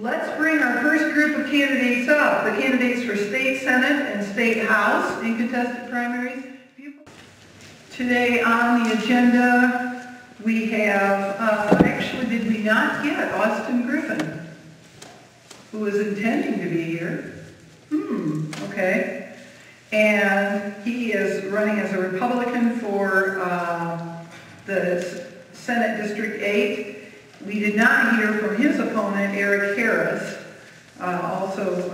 Let's bring our first group of candidates up. The candidates for State Senate and State House in contested primaries. Today on the agenda, we have, actually did we not get Austin Griffin, who was intending to be here? Okay. And he is running as a Republican for the Senate District 8. We did not hear from his opponent, Eric Harris, also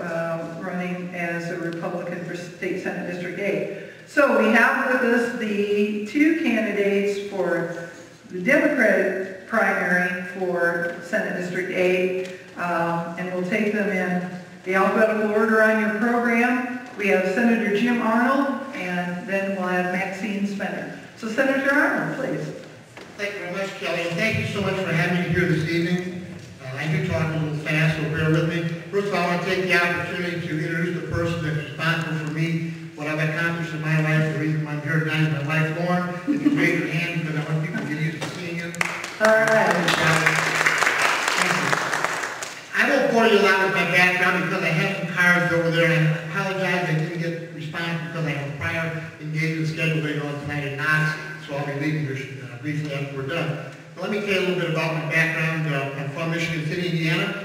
running as a Republican for State Senate District 8. So we have with us the two candidates for the Democratic primary for Senate District 8, and we'll take them in the alphabetical order on your program. We have Senator Jim Arnold, and then we'll have Maxine Spenner. So Senator Arnold, please. Thank you very much, Kelly, and thank you so much for having me here this evening. I do talk a little fast, so bear with me. First of all, I want to take the opportunity to introduce the person that's responsible for me, what I've accomplished in my life, the reason I'm here tonight is my wife, Lauren. If you raise your hand, because I want people to get used to seeing you. All right. Thank you. I won't bore you a lot with my background because I have some cards over there, and I apologize I didn't get a response because I have a prior engagement scheduled later on tonight at Knox, so I'll be leaving here briefly after we're done. But let me tell you a little bit about my background. I'm from Michigan City, Indiana.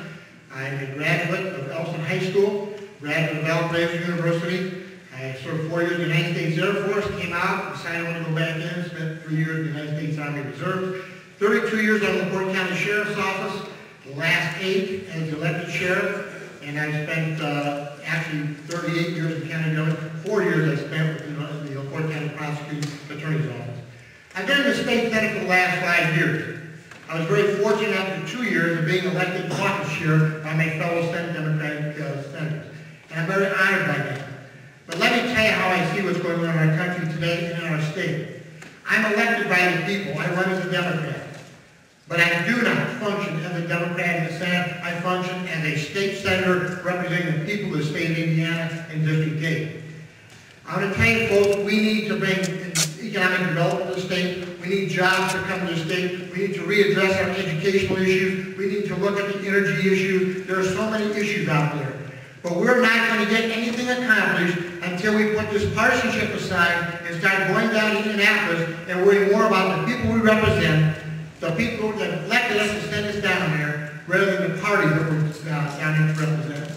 I'm a graduate of Elson High School, graduate of Valparaiso University. I served 4 years in the United States Air Force, came out, decided I wanted to go back in, spent 3 years in the United States Army Reserve, 32 years on the LaPorte County Sheriff's Office, the last 8 as elected sheriff, and I spent actually 38 years in county government. 4 years I spent in the LaPorte County Prosecuting Attorney's Office. I've been in the state senate for the last 5 years. I was very fortunate after 2 years of being elected caucus chair by my fellow Senate Democratic senators. And I'm very honored by that. But let me tell you how I see what's going on in our country today and in our state. I'm elected by the people. I run as a Democrat. But I do not function as a Democrat in the Senate. I function as a state senator representing the people of the state of Indiana in District 8. I want to tell you folks, we need to bring economic development to the state. We need jobs to come to the state. We need to readdress our educational issues. We need to look at the energy issues. There are so many issues out there. But we're not going to get anything accomplished until we put this partisanship aside and start going down to Indianapolis and worrying more about the people we represent, the people that elected us to send us down there, rather than the party that we're down here to represent.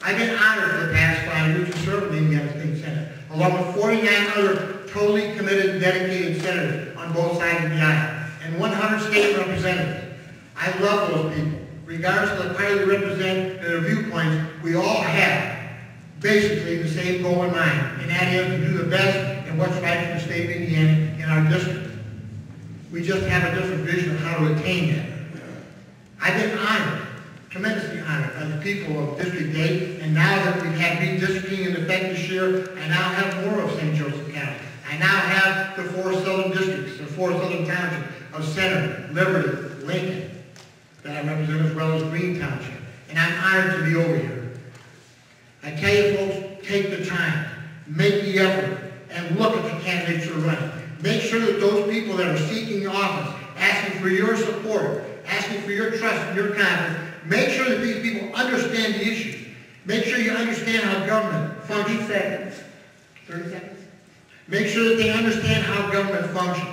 I've been honored for the past 5 years to serve in the Indiana State Senate, along with 49 other totally committed and dedicated senators on both sides of the aisle, and 100 state representatives. I love those people. Regardless of the party they represent and their viewpoints, we all have basically the same goal in mind, and that is to do the best and what's right for the state of Indiana in our district. We just have a different vision of how to attain that. I've been honored, tremendously honored by the people of District 8, and now that we've had redistricting in effect this year, I now have more of St. Joseph County. I now have the 4 southern districts, the 4 southern townships of Center, Liberty, Lincoln, that I represent, as well as Green Township. And I'm honored to be over here. I tell you folks, take the time, make the effort, and look at the candidates who are running. Make sure that those people that are seeking office, asking for your support, asking for your trust and your confidence, make sure that these people understand the issues. Make sure you understand how government functions. 30 seconds. 30 seconds? Make sure that they understand how government functions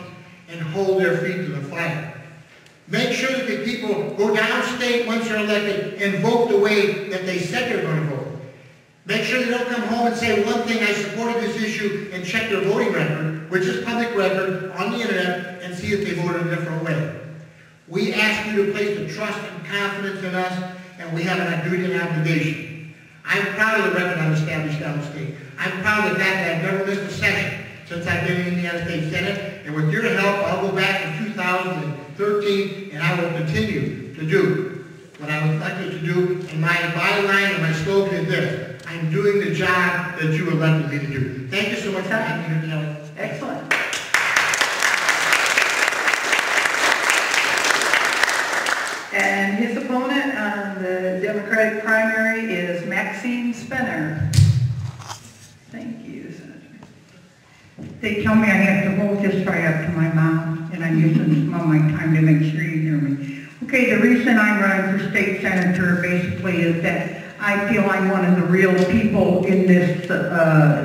and hold their feet to the fire. Make sure that the people go downstate once they're elected and vote the way that they said they're going to vote. Make sure they don't come home and say, one thing, I supported this issue, and check their voting record, which is public record, on the internet, and see if they voted a different way. We ask you to place the trust and confidence in us, and we have a duty and obligation. I'm proud of the record I've established downstate. I'm proud of the fact that I've never missed a session since I've been in the Indiana State Senate, and with your help, I'll go back in 2013, and I will continue to do what I was elected to do, and my bottom line and my slogan is this: I'm doing the job that you elected me to do. Thank you so much for having me here, Kelly. Excellent. And his opponent on the Democratic primary is Maxine Spenner. Thank you, Senator. They tell me I have to hold this right up to my mouth, and I'm using some of my time to make sure you hear me. Okay, the reason I'm running for state senator basically is that I feel I'm one of the real people in this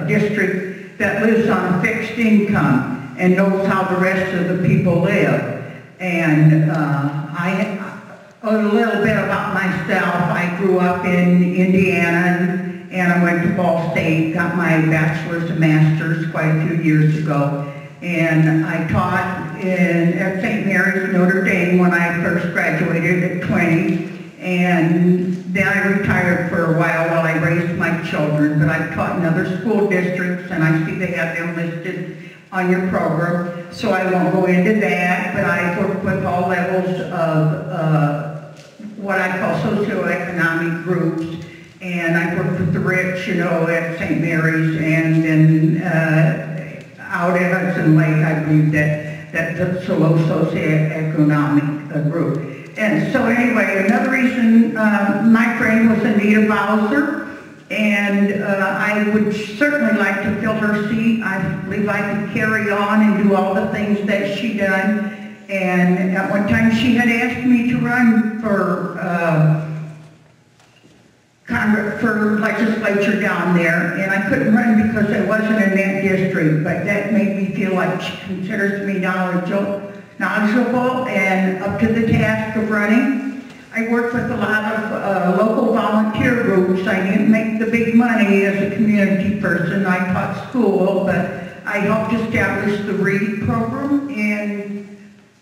district that lives on a fixed income and knows how the rest of the people live. And a little bit about myself. I grew up in Indiana and I went to Ball State, got my bachelor's and master's quite a few years ago. And I taught at St. Mary's, Notre Dame when I first graduated at 20. And then I retired for a while I raised my children. But I've taught in other school districts, and I see they have them listed on your program. So I won't go into that, but I work with all levels of what I call socioeconomic groups. And I work with the rich, you know, at St. Mary's, and then out at Hudson Lake, I believe that's a low socioeconomic group. And so anyway, another reason, my friend was Anita Bowser, and I would certainly like to fill her seat. I believe I could carry on and do all the things that she done. And at one time she had asked me to run for legislature down there, and I couldn't run because I wasn't in that district, but that made me feel like she considers me knowledgeable and up to the task of running. I worked with a lot of local volunteer groups. I didn't make the big money as a community person. I taught school, but I helped establish the READ program in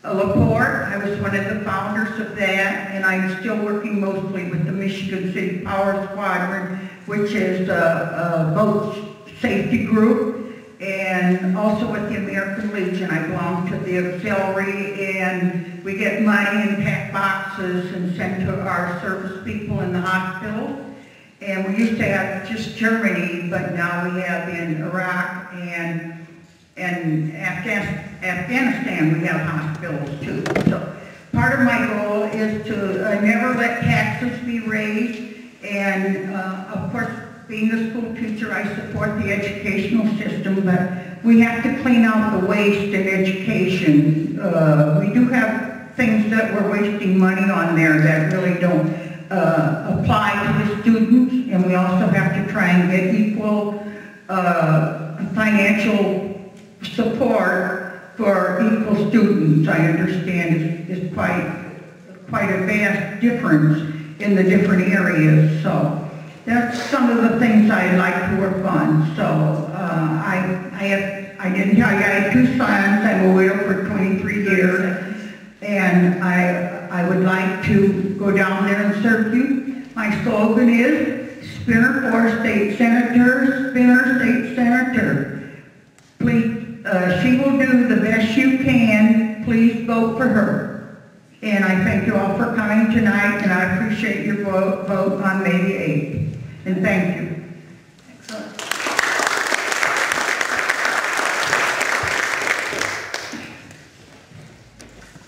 LaPorte. I was one of the founders of that, and I'm still working mostly with the Michigan City Power Squadron, which is a boat safety group, and also with the American Legion. I belong to the auxiliary, and we get money in packed boxes and sent to our service people in the hospital. And we used to have just Germany, but now we have in Iraq and Afghanistan we have hospitals too. So part of my goal is to never let taxes be raised, and of course, being a school teacher, I support the educational system, but we have to clean out the waste in education. We do have things that we're wasting money on there that really don't apply to the students, and we also have to try and get equal financial support for equal students. I understand is quite a vast difference in the different areas. So that's some of the things I'd like to work on. So I didn't tell you I had 2 sons. I'm a widow for 23 years, and I would like to go down there and serve you. My slogan is Spenner for State Senator, Spenner State Senator. Please, she will do the best you can. Please vote for her. And I thank you all for coming tonight, and I appreciate your vote on May the 8th. And thank you. Excellent.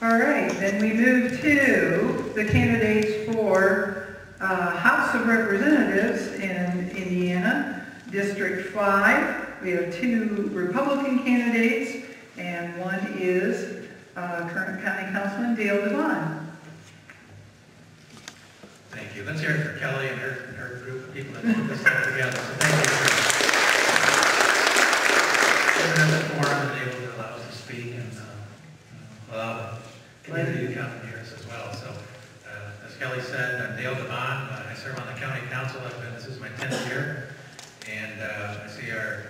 All right, then we move to the candidates for House of Representatives in Indiana, District 5. We have 2 Republican candidates, and one is current County Councilman DeVon. Thank you. Let's hear it for Kelly and her group of people that put this all together. So thank you for giving us a forum and able to allow us to speak and allow the community to come and hear us as well. So as Kelly said, I'm DeVon. I serve on the county council. This is my 10th year. And I see our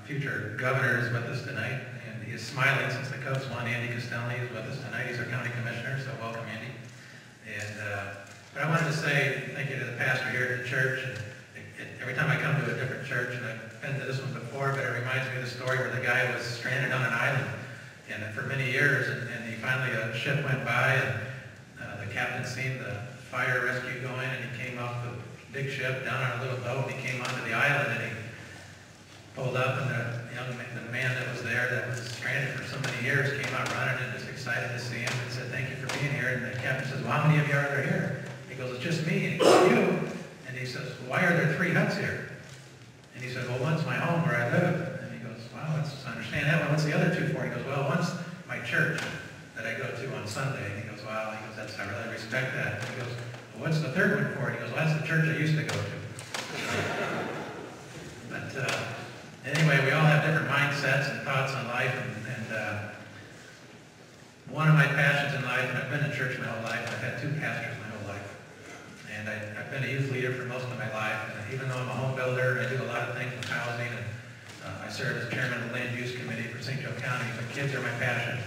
future governor is with us tonight. And he is smiling since the Cubs won. Andy Costelli is with us tonight. He's our county commissioner. So welcome, Andy. And but I wanted to say thank you to the pastor here at the church. And every time I come to a different church, and I've been to this one before, but it reminds me of the story where the guy was stranded on an island and for many years, and he finally, a ship went by, and the captain seen the fire rescue going, and he came off the big ship down on a little boat, and he came onto the island, and he pulled up, and the man that was there that was stranded for so many years came out running and just excited to see him and said, "Thank you for being here." And the captain says, "Well, how many of you are there here?" He goes, "It's just me." And he goes, "You?" And he says, "Why are there 3 huts here?" And he said, "Well, one's my home where I live." And he goes, "Wow, let's understand that one. What's the other 2 for?" He goes, "Well, one's my church that I go to on Sunday." And he goes, goes, well, he goes, I really respect that. He goes, well, what's the third one for? He goes, well, that's the church I used to go to. But anyway, we all have different mindsets and thoughts on life, and one of my passions in life, and I've been in church my whole life, I've had 2 pastors my whole life, and I've been a youth leader for most of my life, and even though I'm a home builder, I do a lot of things with housing, and I serve as chairman of the land use committee for St. Joe County, but kids are my passion,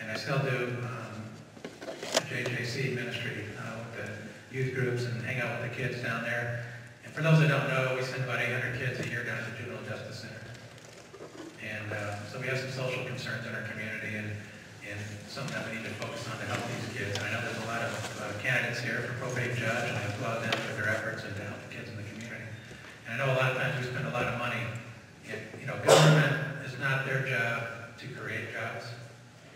and I still do the JJC ministry with the youth groups and hang out with the kids down there. And for those that don't know, we send about 800 kids a year down to the Juvenile Justice Center. And so we have some social concerns in our community and something that we need to focus on to help these kids. And I know there's a lot of candidates here for Probate Judge, and I applaud them for their efforts and to help the kids in the community. And I know a lot of times we spend a lot of money. Government is not their job to create jobs,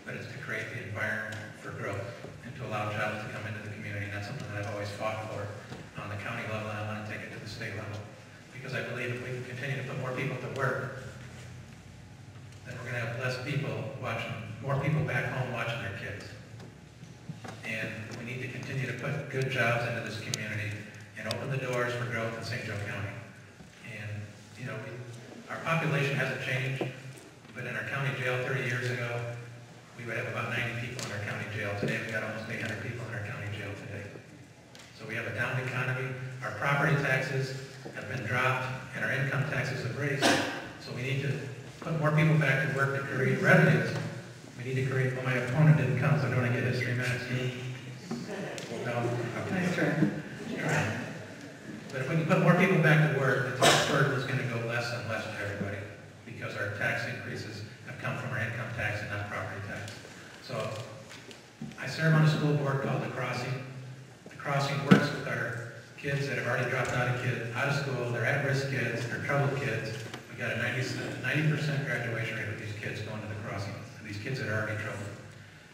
but it's to create the environment for growth and to allow jobs to come into the community. And that's something that I've always fought for on the county level, and I want to take it to the state level. Because I believe if we can continue to put more people to work, then we're going to have less people watching, more people back home watching their kids. And we need to continue to put good jobs into this community and open the doors for growth in St. Joe County. And, our population hasn't changed, but in our county jail 30 years ago, we would have about 90 people in our county jail. Today, we've got almost 800 people in our county jail today. So we have a down economy. Our property taxes have been dropped, and our income taxes have raised. So we need to put more people back to work to create revenues. We need to create, well, my opponent didn't come, so I don't want to get his 3 minutes. No? Okay. Nice try. But if we can put more people back to work, the tax burden is going to go less and less to everybody because our tax increases have come from our income tax and not property tax. So I serve on a school board called The Crossing. The Crossing works with our kids that have already dropped out of school. They're at-risk kids. They're troubled kids. We got a 90% graduation rate with these kids going to The Crossing. These kids that are already troubled.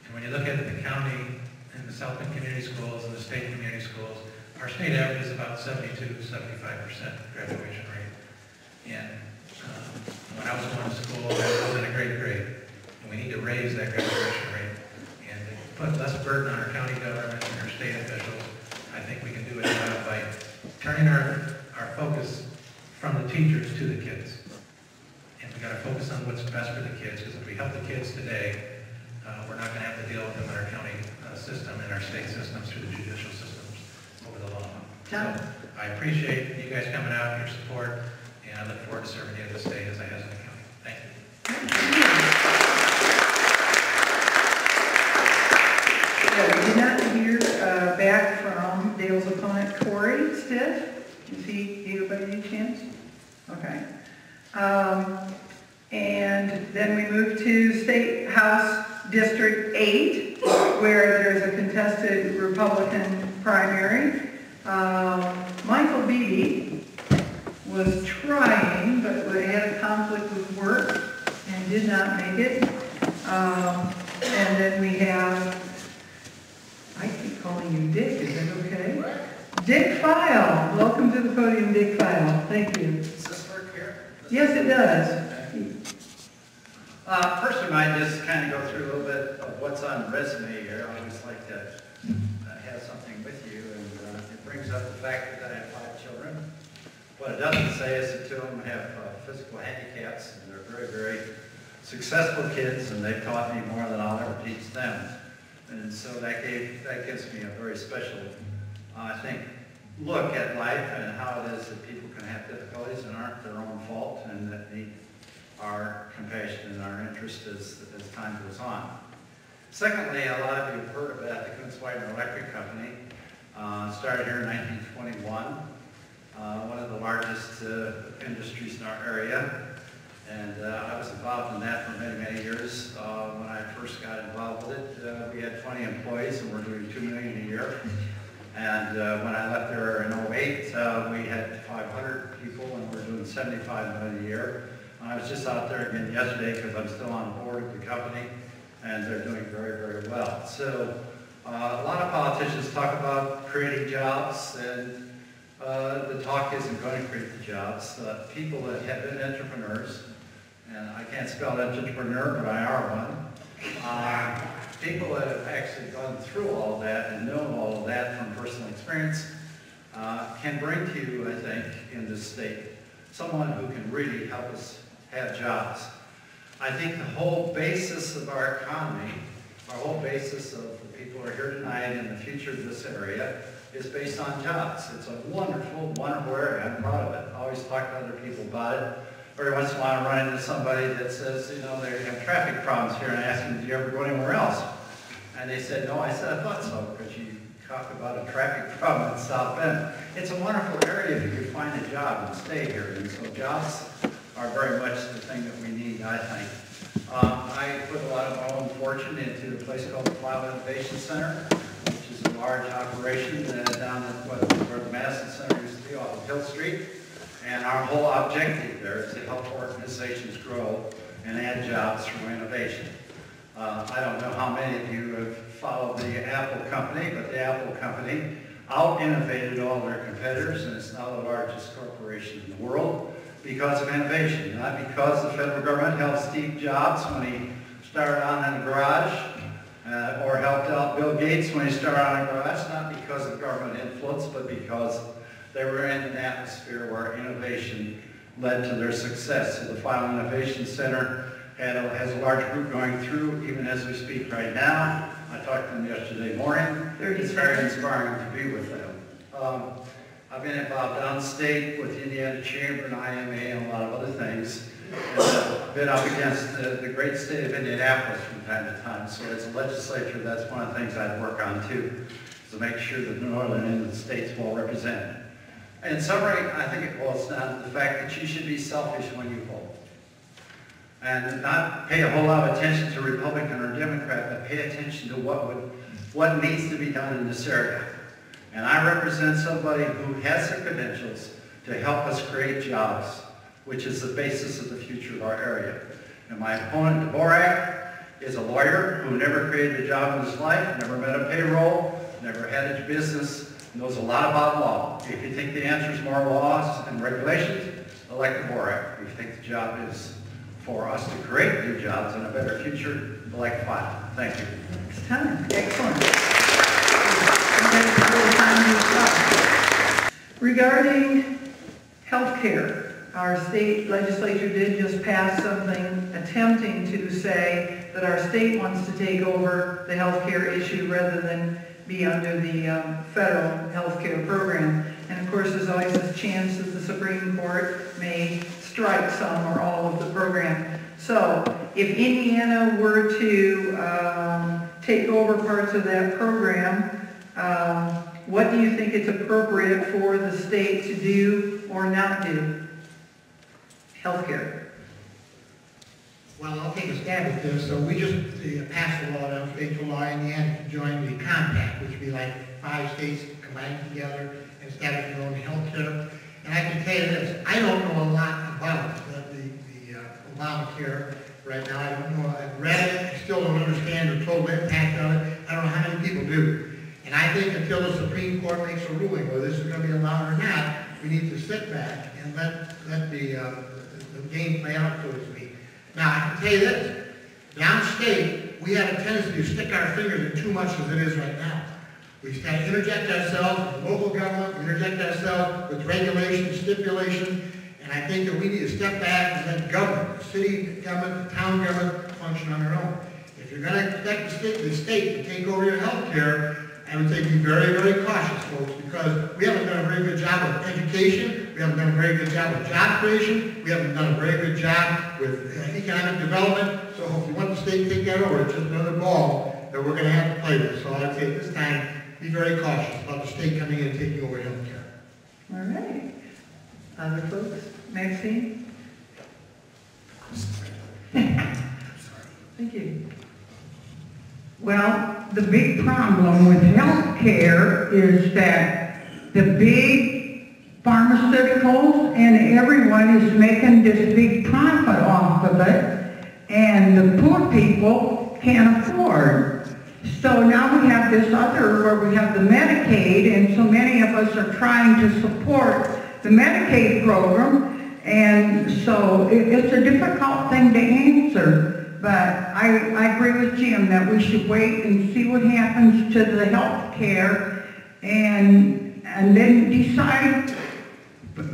And when you look at the county and the South Bend community schools and the state community schools, our state average is about 72 to 75% graduation rate. And when I was going to school, I was in a great grade. And we need to raise that graduation rate and put less burden on our county government and our state officials. I think we can do it by turning our focus from the teachers to the kids. And we got to focus on what's best for the kids, because if we help the kids today, we're not going to have to deal with them in our county system and our state systems through the judicial systems over the long run. So I appreciate you guys coming out, your support, and I look forward to serving you in the state as I have in the county. Thank you. We did not hear back from Dale's opponent, Corey Stitt. Is he, anybody any chance? Okay. And then we move to State House District 8, where there's a contested Republican primary. Michael Beebe was trying, but we had a conflict with work and did not make it. And then we have, I keep calling you Dick, is that okay? Dick Pfeil. Welcome to the podium, Dick Pfeil. Thank you. Does this work here? Yes, it does. First, I might just kind of go through a little bit of what's on the resume here. I always like to have something with you, and it brings up the fact that I have 5 children. What it doesn't say is that 2 of them have physical handicaps, and they're very, very successful kids, and they've taught me more than I'll ever teach them. And so that gives me a very special, I think, look at life and how it is that people can have difficulties and aren't their own fault, and that need our compassion and our interest as time goes on. Secondly, a lot of you have heard about the Kunz-Widener Electric Company. Started here in 1921, one of the largest industries in our area. And I was involved in that for many, many years. When I first got involved with it, we had 20 employees and we're doing $2 million a year. And when I left there in 2008, we had 500 people and we're doing $75 million a year. I was just out there again yesterday because I'm still on board with the company, and they're doing very, very well. So a lot of politicians talk about creating jobs, and the talk isn't going to create the jobs. People that have been entrepreneurs, and I can't spell entrepreneur, but I are one, people that have actually gone through all of that and known all of that from personal experience can bring to you, I think, in this state, someone who can really help us have jobs. I think the whole basis of our economy, our whole basis of the people who are here tonight and the future of this area is based on jobs. It's a wonderful, wonderful area. I'm proud of it. I always talk to other people about it. Every once in a while I run into somebody that says, you know, they have traffic problems here, and I ask them, do you ever go anywhere else? And they said, no. I said, I thought so, because you talk about a traffic problem in South Bend. It's a wonderful area if you can find a job and stay here. And so jobs are very much the thing that we need, I think. I put a lot of my own fortune into a place called the Pfeil Innovation Center, which is a large operation down at where the Madison Center used to be off of Hill Street. And our whole objective there is to help organizations grow and add jobs through innovation. I don't know how many of you have followed the Apple company, but the Apple company out-innovated all their competitors, and it's now the largest corporation in the world because of innovation, not because the federal government helped Steve Jobs when he started out in a garage, or helped out Bill Gates when he started out in a garage, not because of government influence, but because they were in an atmosphere where innovation led to their success. So the Pfeil Innovation Center has a large group going through, even as we speak right now. I talked to them yesterday morning. It's very inspiring to be with them. I've been involved downstate with the Indiana Chamber and IMA and a lot of other things. And I've been up against the great state of Indianapolis from time to time. So as a legislature, that's one of the things I'd work on too, is to make sure that the northern end of the state's well represented. In summary, I think it boils down to the fact that you should be selfish when you vote. And not pay a whole lot of attention to Republican or Democrat, but pay attention to what needs to be done in this area. And I represent somebody who has the credentials to help us create jobs, which is the basis of the future of our area. And my opponent, Dvorak, is a lawyer who never created a job in his life, never met a payroll, never had a business, knows a lot about law. If you think the answer is more laws and regulations, elect Dvorak. If you think the job is for us to create new jobs and a better future, elect Pfeil. Thank you. Next time. Excellent. Regarding health care, our state legislature did just pass something attempting to say that our state wants to take over the health care issue rather than be under the federal health care program. And of course, there's always this chance that the Supreme Court may strike some or all of the program. So if Indiana were to take over parts of that program, what do you think is appropriate for the state to do or not do? Healthcare. Well, I'll take a stab at this. So we just passed a law, downstate law, Indiana to join the compact, which would be like 5 states combined together and establish their own health care. And I can tell you this, I don't know a lot about the Obamacare right now. I don't know, I've read it, I still don't understand the total impact on it. I don't know how many people do. And I think until the Supreme Court makes a ruling whether this is going to be allowed or not, we need to sit back and let the game play out, so to speak. Now, I can tell you this, downstate, we have a tendency to stick our fingers in too much as it is right now. We kind of interject ourselves with local government, we interject ourselves with regulation, stipulation, and I think that we need to step back and let government, the city government, the town government, function on their own. If you're going to expect the state to take over your health care, I would say be very, very cautious, folks, because we haven't done a very good job of education, we haven't done a very good job of job creation, we haven't done a very good job with economic development, so if you want the state to take that over, it's just another ball that we're going to have to play with. So I'd say at this time, be very cautious about the state coming in and taking over health care. All right. Other folks? Maxine? Thank you. Well, the big problem with health care is that the big pharmaceuticals and everyone is making this big profit off of it, and the poor people can't afford. So now we have this other where we have the Medicaid, and so many of us are trying to support the Medicaid program, and so it's a difficult thing to answer. but I agree with Jim that we should wait and see what happens to the health care and then decide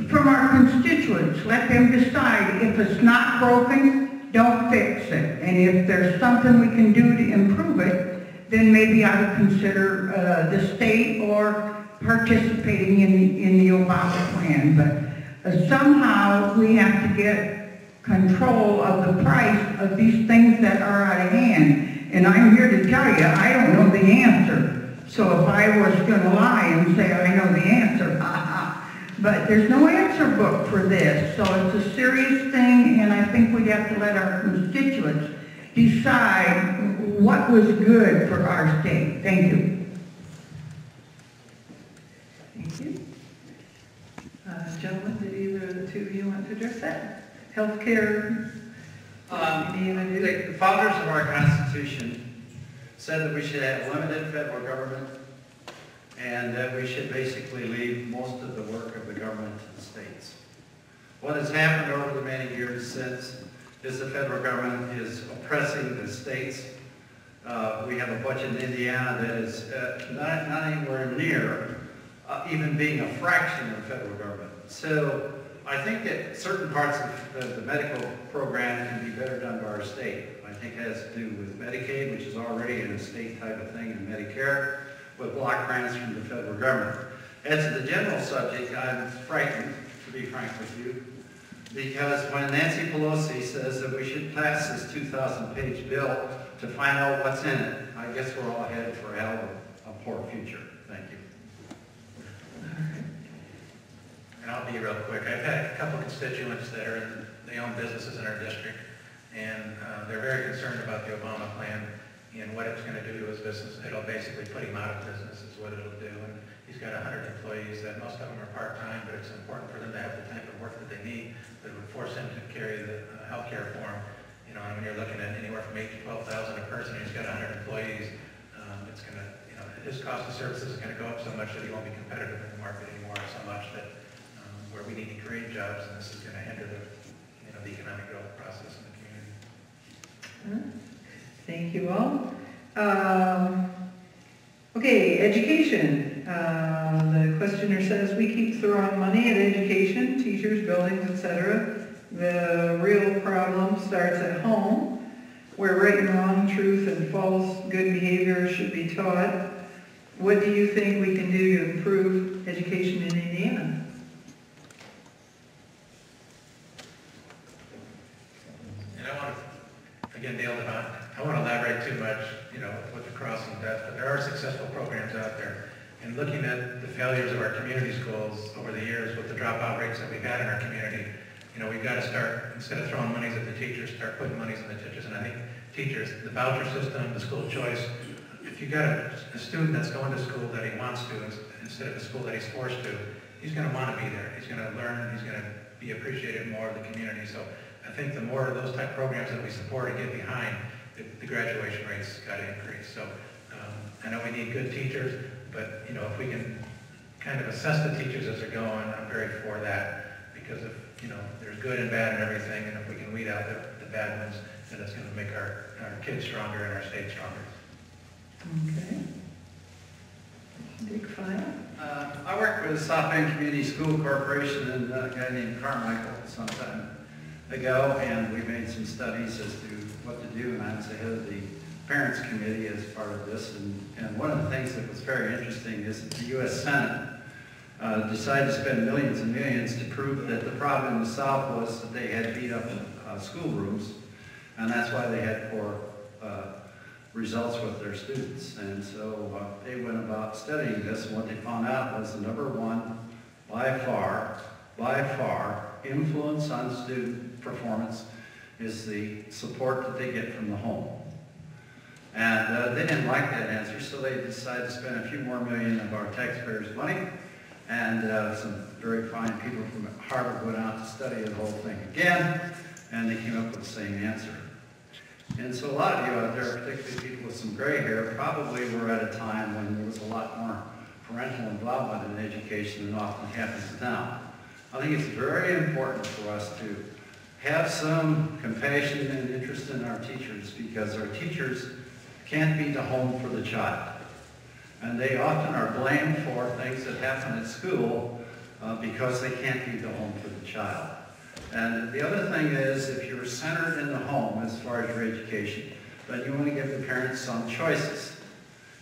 from our constituents. Let them decide. If it's not broken, don't fix it. And if there's something we can do to improve it, then maybe I would consider the state or participating in the Obama plan. But somehow we have to get control of the price of these things that are out of hand. And I'm here to tell you, I don't know the answer. So if I was going to lie and say I know the answer, but there's no answer book for this. So it's a serious thing, and I think we'd have to let our constituents decide what was good for our state. Thank you. Thank you. Gentlemen, did either of the two of you want to address that? Healthcare? The founders of our Constitution said that we should have limited federal government and that we should basically leave most of the work of the government to the states. What has happened over the many years since is the federal government is oppressing the states. We have a budget in Indiana that is not anywhere near even being a fraction of the federal government. So I think that certain parts of the medical program can be better done by our state. I think it has to do with Medicaid, which is already in a state type of thing, and Medicare, with block grants from the federal government. As to the general subject, I'm frightened, to be frank with you, because when Nancy Pelosi says that we should pass this 2,000-page bill to find out what's in it, I guess we're all headed for a hell of a poor future. Thank you. And I'll be real quick. I've had a couple constituents that they own businesses in our district, and they're very concerned about the Obama plan and what it's going to do to his business. It'll basically put him out of business is what it'll do. And he's got 100 employees that most of them are part-time, but it's important for them to have the type of work that they need that would force him to carry the health care for him. You know, and when you're looking at anywhere from 8,000 to 12,000 a person, he's got 100 employees, it's going to, you know, his cost of services is going to go up so much that he won't be competitive in the market anymore, so much that where we need to create jobs, and this is going to hinder the, you know, the economic growth process in the community. Thank you all. Okay, education. The questioner says we keep throwing money at education, teachers, buildings, etc. The real problem starts at home, where right and wrong, truth and false, good behavior should be taught. What do you think we can do to improve education in Indiana? And I want to, again, DeVon, I won't elaborate too much, you know, with the crossing death, but there are successful programs out there. And looking at the failures of our community schools over the years with the dropout rates that we've had in our community, you know, we've got to start, instead of throwing monies at the teachers, start putting monies in the teachers. And I think teachers, the voucher system, the school choice, if you've got a student that's going to school that he wants to instead of a school that he's forced to, he's going to want to be there. He's going to learn, he's going to be appreciated more of the community. So I think the more of those type programs that we support and get behind, the graduation rates got to increase. So I know we need good teachers, but you know, if we can kind of assess the teachers as they're going, I'm very for that, because if, you know, there's good and bad and everything, and if we can weed out the bad ones, then it's going to make our kids stronger and our state stronger. Okay. Big Pfeil. I worked with the South Bend Community School Corporation and a guy named Carmichael some time ago, and we made some studies as to what to do, and I was the head of the Parents Committee as part of this, and one of the things that was very interesting is that the U.S. Senate decided to spend millions and millions to prove that the problem in the South was that they had beat up schoolrooms, and that's why they had poor results with their students. And so they went about studying this, and what they found out was the number one, by far, influence on student performance is the support that they get from the home. And they didn't like that answer, so they decided to spend a few more million of our taxpayers' money, and some very fine people from Harvard went out to study the whole thing again, and they came up with the same answer. And so a lot of you out there, particularly people with some gray hair, probably were at a time when there was a lot more parental involvement in education than often happens now. I think it's very important for us to have some compassion and interest in our teachers, because our teachers can't be the home for the child. And they often are blamed for things that happen at school because they can't be the home for the child. And the other thing is, if you're centered in the home as far as your education, then you want to give the parents some choices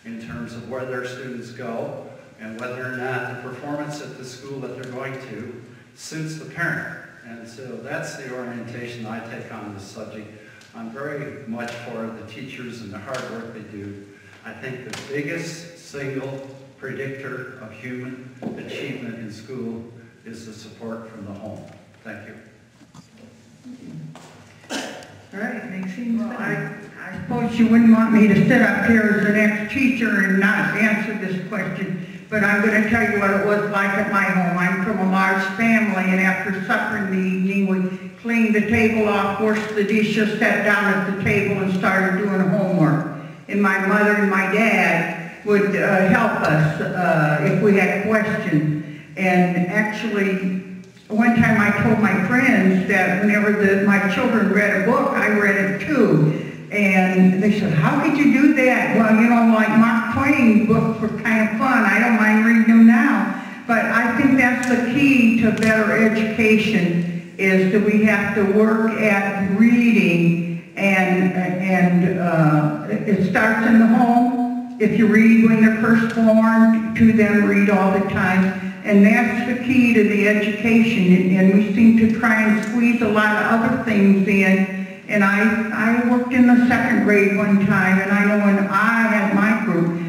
in terms of where their students go and whether or not the performance at the school that they're going to suits the parent. And so that's the orientation I take on this subject. I'm very much for the teachers and the hard work they do. I think the biggest single predictor of human achievement in school is the support from the home. Thank you. All right, Maxine. Well, I suppose you wouldn't want me to sit up here as an ex-teacher and not answer this question, but I'm going to tell you what it was like at my home. I'm from a large family, and after supper in the evening, we cleaned the table off, washed the dishes, sat down at the table, and started doing homework. And my mother and my dad would help us if we had questions. And actually, one time I told my friends that whenever my children read a book, I read it too. And they said, how could you do that? Well, you know, like Mark Twain books were kind of fun. I don't mind reading them now. But I think that's the key to better education, is that we have to work at reading, and it starts in the home. If you read when they're first born, to them read all the time. And that's the key to the education, and we seem to try and squeeze a lot of other things in. And I worked in the second grade one time, and I know when I had my group,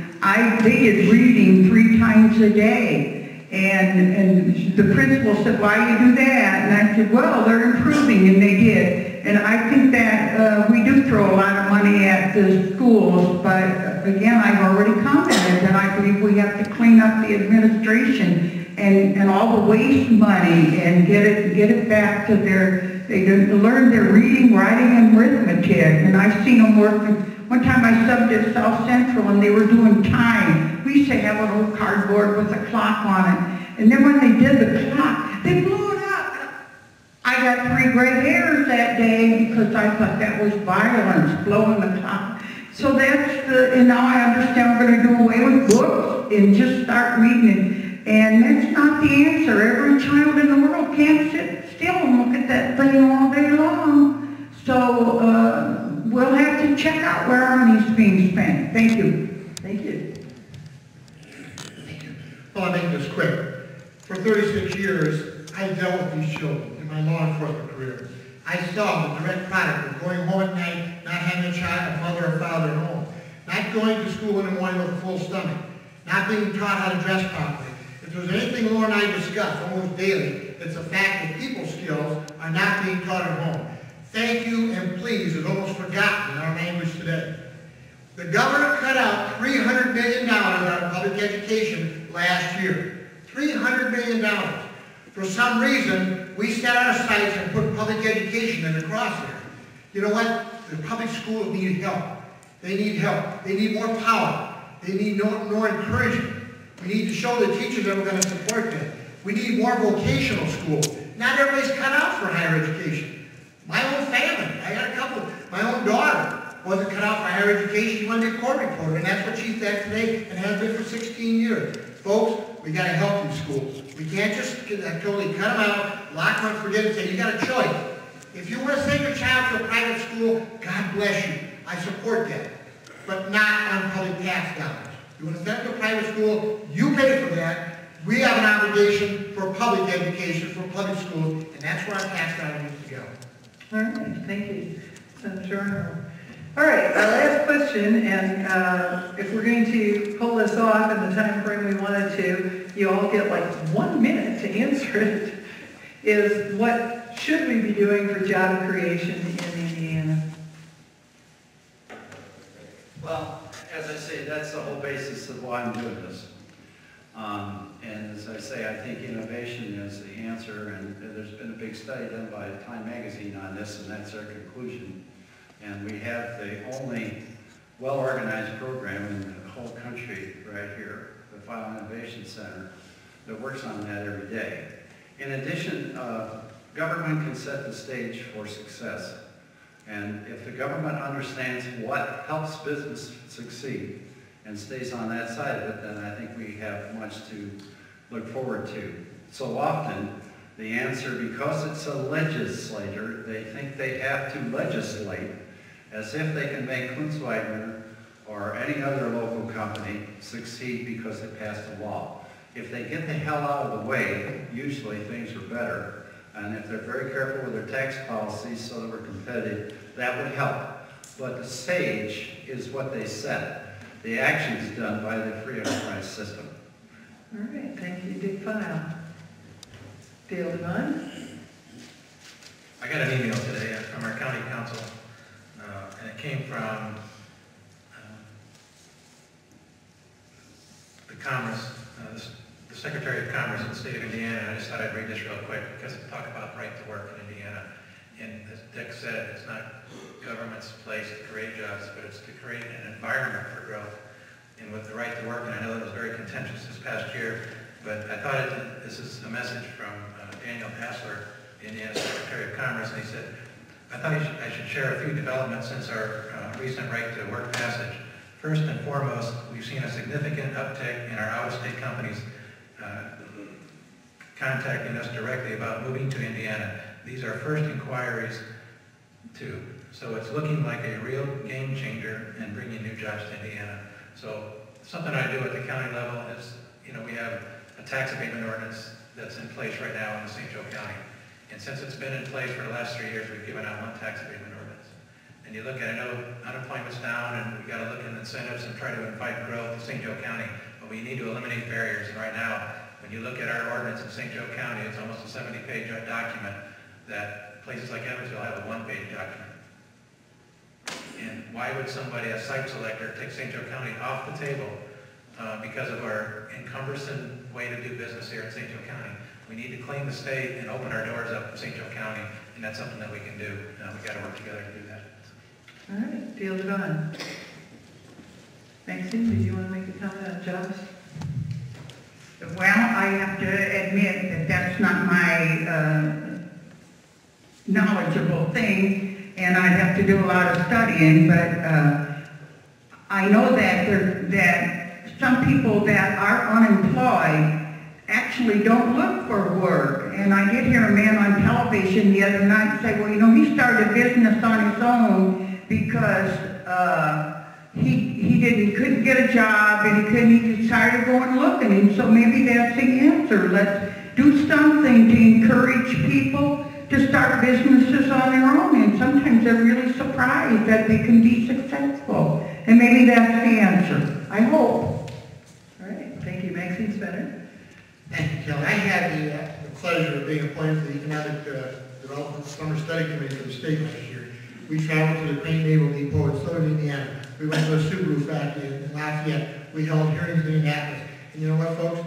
they did reading 3 times a day. And the principal said, why do you do that? And I said, well, they're improving, and they did. And I think that we do throw a lot of money at the schools, but again, I've already commented that I believe we have to clean up the administration and all the waste money and get it back to they learn their reading, writing, and arithmetic. And I've seen them work. One time I subbed at South Central, and they were doing time. We used to have an old cardboard with a clock on it. And then when they did the clock, they blew it up. I got 3 gray hairs that day because I thought that was violence, blowing the clock. So and now I understand we're going to do away with books and just start reading it. And that's not the answer. Every child in the world can't sit still and look at that thing all day long. So we'll have to check out where our money's being spent. Thank you. Thank you. Thank you. Well, I'll make this quick. For 36 years, I dealt with these children in my law enforcement career. I saw the direct product of going home at night, not having a child, a mother or father at home, not going to school in the morning with a full stomach, not being taught how to dress properly. If there's anything Laura and I discuss almost daily, it's the fact that people skills are not being taught at home. Thank you and please is almost forgotten in our language today. The governor cut out $300 million out of public education last year. $300 million. For some reason, we set our sights and put public education in the crosshair. You know what? The public schools need help. They need help. They need more power. They need more encouragement. We need to show the teachers that we're going to support them. We need more vocational schools. Not everybody's cut out for higher education. My own family, I had a couple, my own daughter wasn't cut out for higher education. She wanted to be a court reporter, and that's what she's at today and has been for 16 years. Folks, we got to help these schools. We can't just totally cut them out, lock them up, forget it, say you got a choice. If you want to send your child to a private school, God bless you. I support that. But not on public tax dollars. You want to send them to a private school, you pay for that. We have an obligation for public education, for public schools, and that's where our tax dollars needs to go. All right, thank you, Senator Arnold. All right, our last question, and if we're going to pull this off in the time frame we wanted to, you all get like 1 minute to answer it, is what should we be doing for job creation in Indiana? Well, as I say, that's the whole basis of why I'm doing this. And as I say, I think innovation is the answer, and there's been a big study done by Time Magazine on this, and that's their conclusion. And we have the only well-organized program in the whole country right here, the Pfeil Innovation Center, that works on that every day. In addition, government can set the stage for success. And if the government understands what helps business succeed and stays on that side of it, then I think we have much to look forward to. So often, the answer, because it's a legislator, they think they have to legislate as if they can make Kunzweigner or any other local company succeed because they passed a law. If they get the hell out of the way, usually things are better. And if they're very careful with their tax policies so that we're competitive, that would help. But the stage is what they set. The action is done by the free enterprise system. All right, thank you, Dick Pfeil. Dale DeVon? I got an email today from our county council, and it came from the Commerce, the Secretary of Commerce in the state of Indiana, and I just thought I'd read this real quick because it talks about right to work in Indiana. And as Dick said, it's not government's place to create jobs, but it's to create an environment for growth. And with the right to work, and I know that was very contentious this past year, but I thought this is a message from Daniel Hassler, the Indiana Secretary of Commerce, and he said, I thought I should share a few developments since our recent right to work passage. First and foremost, we've seen a significant uptick in our out-of-state companies contacting us directly about moving to Indiana. These are first inquiries too. So it's looking like a real game changer in bringing new jobs to Indiana. So something I do at the county level is, we have a tax abatement ordinance that's in place right now in the St. Joe County. And since it's been in place for the last 3 years, we've given out one tax abatement ordinance. And you look at it, I know unemployment's down and we've got to look at incentives and try to invite growth to St. Joe County, but we need to eliminate barriers. And right now, when you look at our ordinance in St. Joe County, it's almost a 70-page document that places like Evansville have a one-page document. And why would somebody, a site selector, take St. Joe County off the table because of our encumbersome way to do business here in St. Joe County? We need to clean the state and open our doors up in St. Joe County, and that's something that we can do. We've got to work together to do that. All right, Dale DeVon. Maxine, did you want to make a comment on jobs? Well, I have to admit that that's not my knowledgeable thing, and I'd have to do a lot of studying, but I know that some people that are unemployed actually don't look for work. And I did hear a man on television the other night say, well, he started a business on his own because he couldn't get a job and he just tired of going looking. And so maybe that's the answer. Let's do something to encourage people to start businesses on their own. And sometimes they're really surprised that they can be successful. And maybe that's the answer. I hope. All right, thank you. Maxine Spenner. Thank you, Kelly. I had the pleasure of being appointed to the Economic Development Summer Study Committee for the state last year. We traveled to the Crane Naval Depot in southern Indiana. We went to a Subaru factory in Lafayette. We held hearings in Indianapolis. And you know what, folks?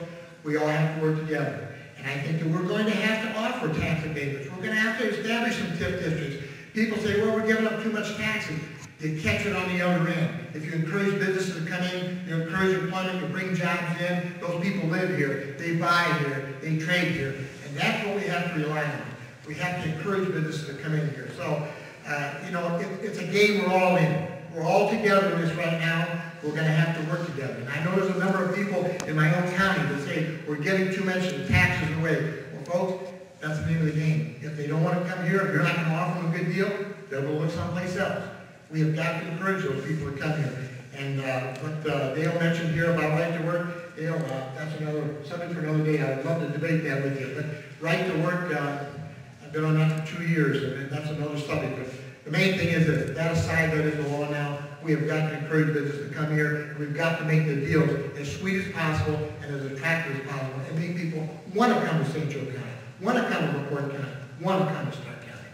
We all have to work together. And I think that we're going to have to offer tax abatements. We're going to have to establish some TIF districts. People say, well, we're giving up too much taxes. You catch it on the other end. If you encourage businesses to come in, you encourage employment, you bring jobs in, those people live here, they buy here, they trade here. And that's what we have to rely on. We have to encourage businesses to come in here. So, it's a game we're all in. We're all together in this right now. We're going to have to work together. And I know there's a number of people in my own county that say, we're giving too much of the taxes away. Well, folks, that's the name of the game. If they don't want to come here, if you're not going to offer them a good deal, they'll go look someplace else. We have got to encourage those people to come here. And what Dale mentioned here about right to work, Dale, that's another subject for another day. I'd love to debate that with you. But right to work, I've been on that for 2 years, and that's another subject. But the main thing is that aside, that is the law now. We have got to encourage business to come here, and we've got to make the deals as sweet as possible and as attractive as possible, and make people want to come to St. Joe County, want to come to LaPorte County, want to come to Stark County.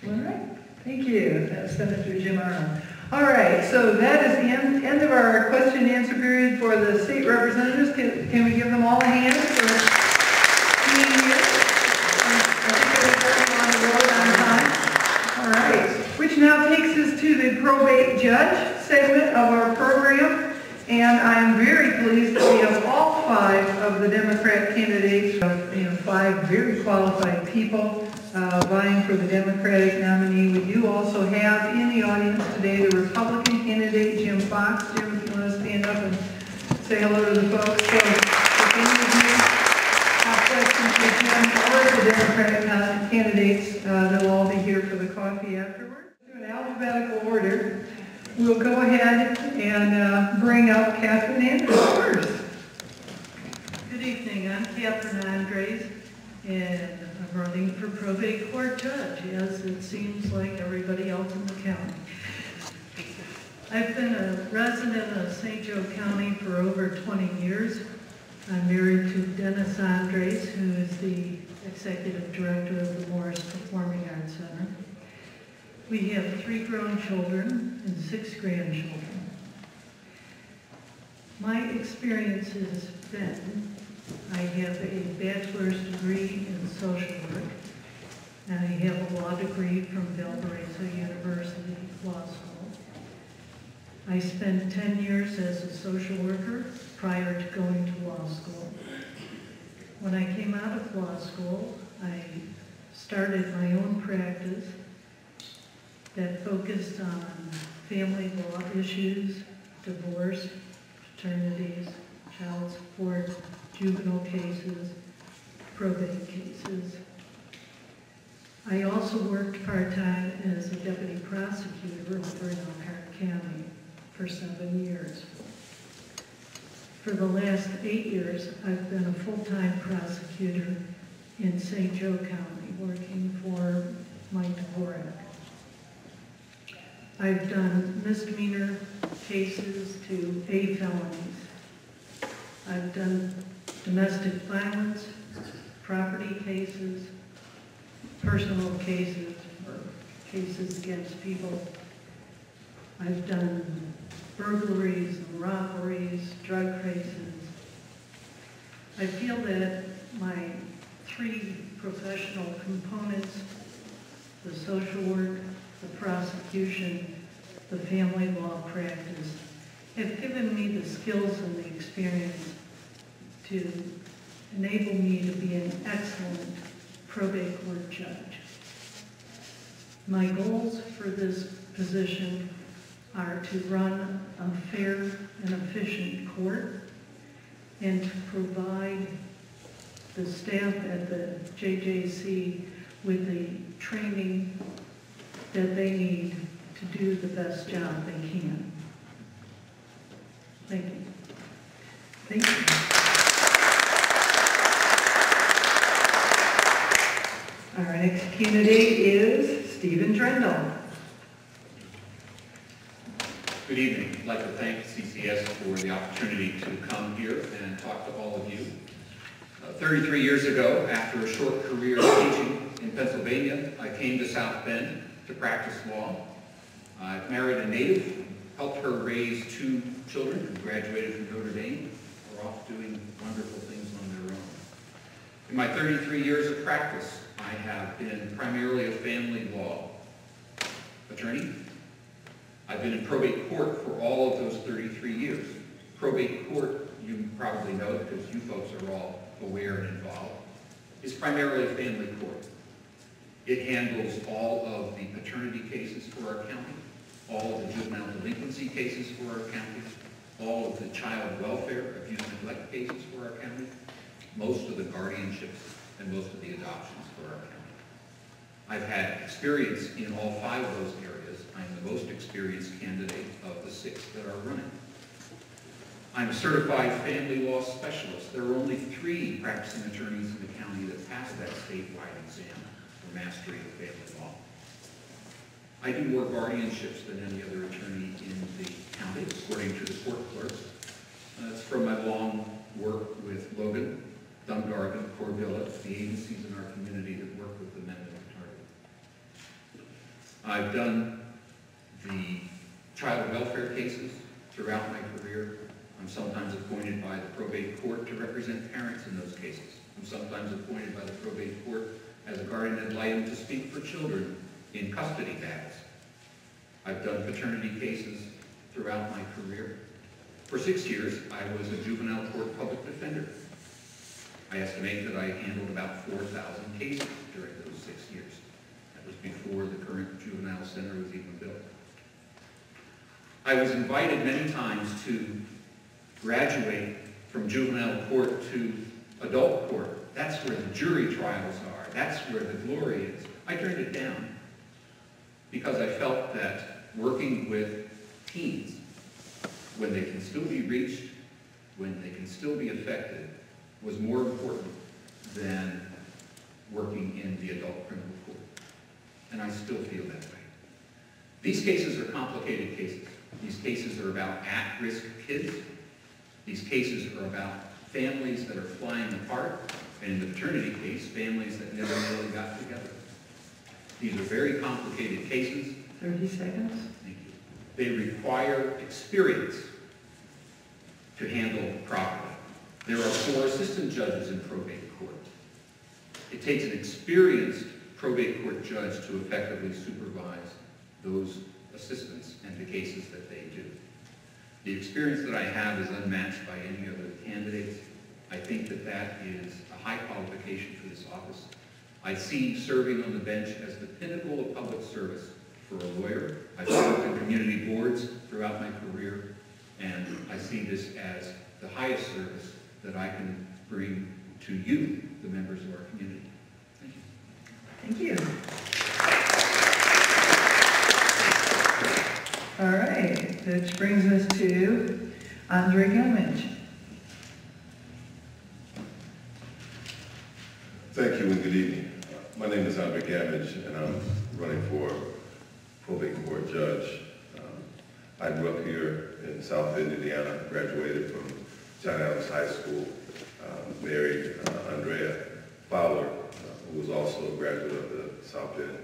All right. Thank you. That's Senator Jim Arnold. All right, so that is the end of our question and answer period for the state representatives. Can we give them all a hand for being here? I think they're on the road on time. All right, which now takes us to the Probate Judge segment of our program. And I'm very pleased that we have all 5 of the Democrat candidates 5 very qualified people vying for the Democratic nominee. We do also have in the audience today the Republican candidate, Jim Fox. Jim, if you want to stand up and say hello to the folks. So if any of you have questions for Jim or the Democratic candidates, they'll all be here for the coffee afterward. In alphabetical order, we'll go ahead and bring up Catherine Andrews first. Good evening, I'm Catherine Andrews, and I'm running for probate court judge, as it seems like everybody else in the county. I've been a resident of St. Joe County for over 20 years. I'm married to Dennis Andres, who is the executive director of the Morris Performing Arts Center. We have 3 grown children and 6 grandchildren. My experience has been, I have a bachelor's degree in social work, and I have a law degree from Valparaiso University Law School. I spent 10 years as a social worker prior to going to law school. When I came out of law school, I started my own practice that focused on family law issues, divorce, fraternities, child support, juvenile cases, probate cases. I also worked part-time as a deputy prosecutor over in Elkhart County for 7 years. For the last 8 years, I've been a full-time prosecutor in St. Joe County, working for Mike DeVon. I've done misdemeanor cases to A felonies. I've done domestic violence, property cases, personal cases, or cases against people. I've done burglaries and robberies, drug cases. I feel that my 3 professional components, the social work, the prosecution, the family law practice, have given me the skills and the experience to enable me to be an excellent probate court judge. My goals for this position are to run a fair and efficient court and to provide the staff at the JJC with the training that they need to do the best job they can. Thank you. Thank you. Our next candidate is Stephen Drendall. Good evening. I'd like to thank CCS for the opportunity to come here and talk to all of you. 33 years ago, after a short career teaching in Pennsylvania, I came to South Bend to practice law. I married a native, helped her raise 2 children who graduated from Notre Dame, are off doing wonderful things on their own. In my 33 years of practice, I have been primarily a family law attorney. I've been in probate court for all of those 33 years. Probate court, you probably know because you folks are all aware and involved, is primarily a family court. It handles all of the paternity cases for our county, all of the juvenile delinquency cases for our county, all of the child welfare, abuse and neglect cases for our county, most of the guardianships, and most of the adoptions for our county. I've had experience in all 5 of those areas. I'm the most experienced candidate of the 6 that are running. I'm a certified family law specialist. There are only 3 practicing attorneys in the county that pass that statewide exam for mastery of family law. I do more guardianships than any other attorney in the county, according to the court clerks. That's from my long work with Logan, Dungarvan, Corvilla, the agencies in our community that work with the men that are targeted. I've done the child welfare cases throughout my career. I'm sometimes appointed by the probate court to represent parents in those cases. I'm sometimes appointed by the probate court as a guardian ad litem to speak for children in custody battles. I've done paternity cases throughout my career. For 6 years, I was a juvenile court public defender. I estimate that I handled about 4,000 cases during those 6 years. That was before the current juvenile center was even built. I was invited many times to graduate from juvenile court to adult court. That's where the jury trials are. That's where the glory is. I turned it down because I felt that working with teens, when they can still be reached, when they can still be affected, was more important than working in the adult criminal court. And I still feel that way. These cases are complicated cases. These cases are about at-risk kids. These cases are about families that are flying apart, and in the paternity case, families that never really got together. These are very complicated cases. 30 seconds. Thank you. They require experience to handle properly. There are 4 assistant judges in probate court. It takes an experienced probate court judge to effectively supervise those assistants and the cases that they do. The experience that I have is unmatched by any other candidates. I think that that is a high qualification for this office. I see serving on the bench as the pinnacle of public service for a lawyer. I've served in community boards throughout my career, and I see this as the highest service that I can bring to you, the members of our community. Thank you. Thank you. All right, which brings us to Gammage. Thank you and good evening. My name is Gammage, and I'm running for probate court judge. I grew up here in South Bend, Indiana, graduated from John Adams High School, married Andrea Fowler, who was also a graduate of the South Bend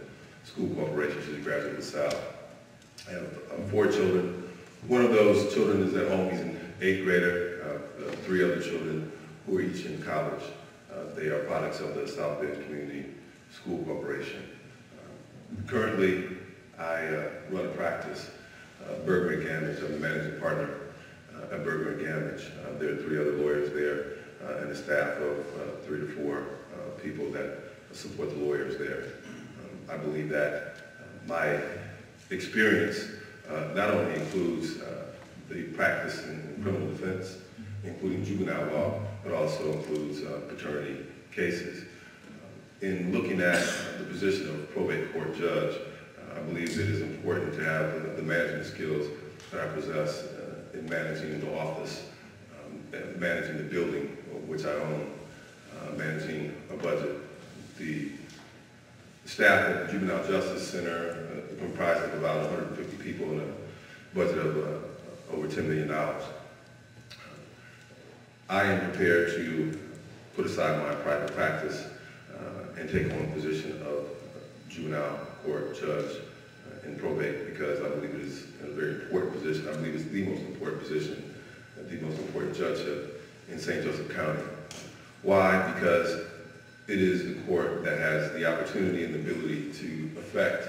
School Corporation. She's a graduate of the South. I have 4 children. One of those children is at home. He's an 8th grader. 3 other children who are each in college. They are products of the South Bend Community School Corporation. Currently, I run a practice, Berger and Gammage. I'm the managing partner at Berger and Gammage. There are 3 other lawyers there and a staff of 3 to 4 people that support the lawyers there. I believe that my experience not only includes the practice in criminal defense, including juvenile law, but also includes paternity cases. In looking at the position of probate court judge, I believe it is important to have the management skills that I possess in managing the office, managing the building which I own, managing a budget. The staff at the Juvenile Justice Center comprised of about 150 people and a budget of over $10 million. I am prepared to put aside my private practice and take on the position of juvenile court judge in probate because I believe it is a very important position. I believe it's the most important position, the most important judgeship in St. Joseph County. Why? Because it is the court that has the opportunity and the ability to affect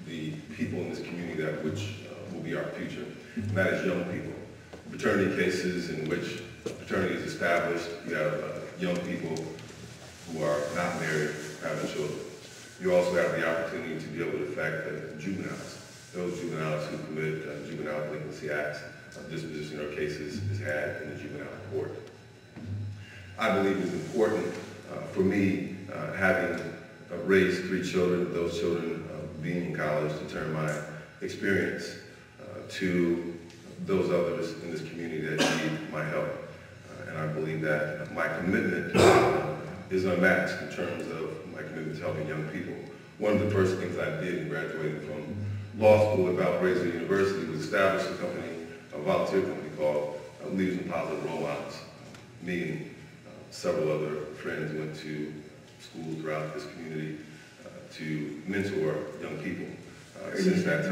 the people in this community that which will be our future, and that is young people. Paternity cases in which paternity is established, you have young people who are not married, having children. You also have the opportunity to be able to affect juveniles, those juveniles who commit juvenile delinquency acts. Disposition of cases is had in the juvenile court. I believe it's important for me, having raised 3 children, those children being in college, to turn my experience to those others in this community that need my help. And I believe that my commitment is unmatched in terms of my commitment to helping young people. One of the first things I did in graduating from law school at Valparaiso University was establish a company, a volunteer company called Leaders and Positive Role Models. Me and several other friends went to schools throughout this community to mentor young people. Since that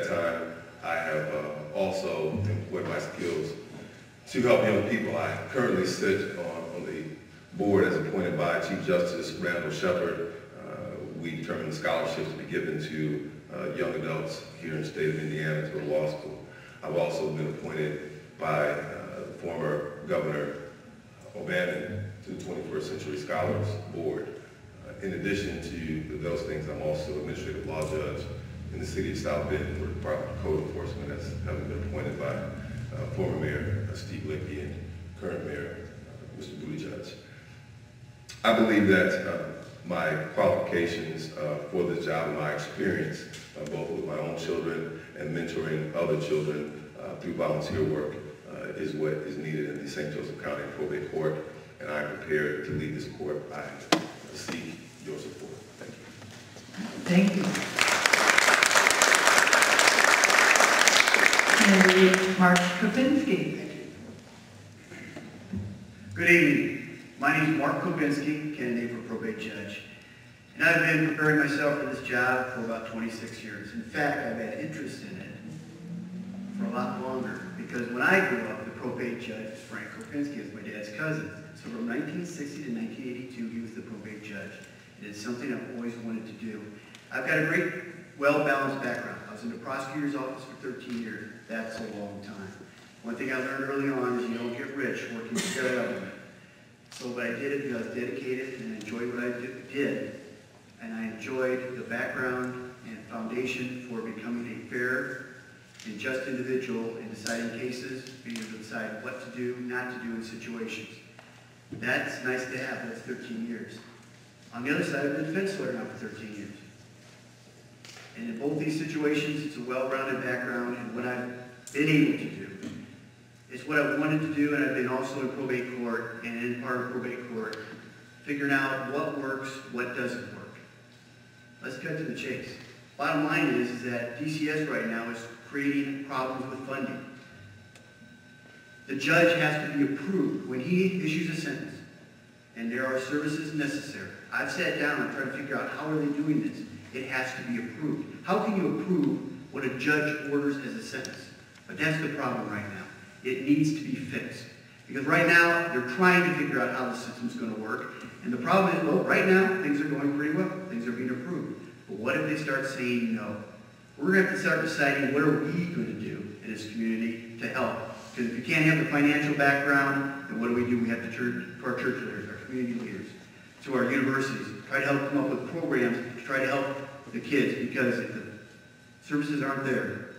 time, I have also employed my skills to help young people. I currently sit on the board as appointed by Chief Justice Randall Shepard. We determine the scholarships to be given to young adults here in the state of Indiana to go to law school. I've also been appointed by former Governor O'Bannon to the 21st Century Scholars Board. In addition to those things, I'm also administrative law judge in the city of South Bend for the Department of Code Enforcement, as having been appointed by former Mayor Steve Lickey and current Mayor Mr. Judge. I believe that my qualifications for this job and my experience, both with my own children and mentoring other children through volunteer work, is what is needed in the St. Joseph County Probate Court, and I am prepared to lead this court. I seek your support. Thank you. Thank you. Candidate Kopinski. Thank you. Good evening. My name is Mark Kopinski, candidate for Probate Judge. And I've been preparing myself for this job for about 26 years. In fact, I've had interest in it for a lot longer, because when I grew up, the Probate Judge was Frank Kopinski, was my dad's cousin. So from 1960 to 1982, he was the Probate Judge. And it's something I've always wanted to do. I've got a great, well-balanced background. I was in the prosecutor's office for 13 years. That's a long time. One thing I learned early on is you don't get rich working for the government. So but I did it because I was dedicated and I enjoyed what I did. And I enjoyed the background and foundation for becoming a fair and just individual in deciding cases, being able to decide what to do, not to do in situations. That's nice to have. That's 13 years. On the other side, I've been a defense lawyer now for 13 years. And in both these situations, it's a well-rounded background in what I've been able to do. It's what I've wanted to do, and I've been also in probate court and in part of probate court, figuring out what works, what doesn't work. Let's cut to the chase. Bottom line is that DCS right now is creating problems with funding. The judge has to be approved when he issues a sentence, and there are services necessary. I've sat down and tried to figure out how are they doing this. It has to be approved. How can you approve what a judge orders as a sentence? But that's the problem right now. It needs to be fixed. Because right now, they're trying to figure out how the system's going to work. And the problem is, well, right now, things are going pretty well. Things are being approved. But what if they start saying no? We're going to have to start deciding what are we going to do in this community to help. Because if you can't have the financial background, then what do? We have to turn to our church leaders, our community leaders, to our universities, try to help come up with programs to try to help the kids. Because if the services aren't there,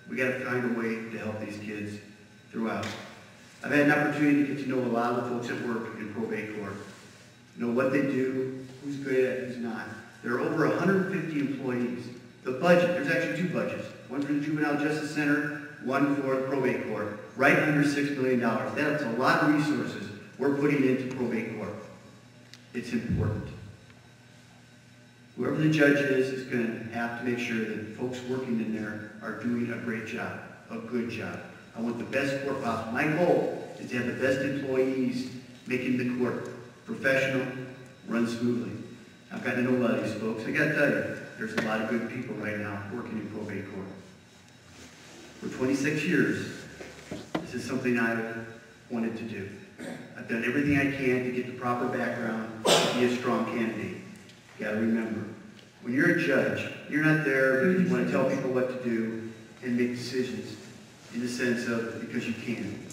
we got to find a way to help these kids throughout. I've had an opportunity to get to know a lot of the folks that work in probate court, know what they do, who's good at it, who's not. There are over 150 employees. The budget, there's actually two budgets, one for the Juvenile Justice Center, one for the probate court, right under $6 million. That's a lot of resources we're putting into probate court. It's important. Whoever the judge is going to have to make sure that folks working in there are doing a great job, a good job. I want the best court possible. My goal is to have the best employees making the court professional, run smoothly. I've got to know a lot of these folks. I got to tell you, there's a lot of good people right now working in probate court. For 26 years, this is something I've wanted to do. I've done everything I can to get the proper background to be a strong candidate. You got to remember, when you're a judge, you're not there because you want to tell people what to do and make decisions in the sense of because you can.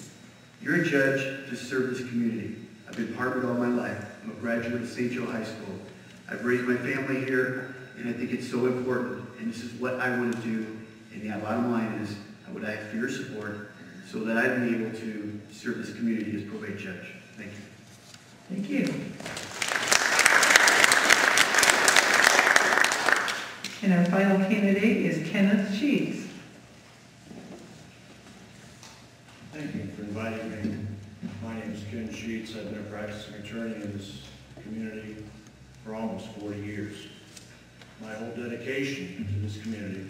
You're a judge to serve this community. I've been part of it all my life. I'm a graduate of St. Joe High School. I've raised my family here, and I think it's so important. And this is what I want to do. And the bottom line is, I would ask for your support so that I'd be able to serve this community as probate judge. Thank you. Thank you. And our final candidate is Kenneth Sheetz. Thank you for inviting me. My name is Ken Sheetz. I've been a practicing attorney in this community for almost 40 years. My whole dedication to this community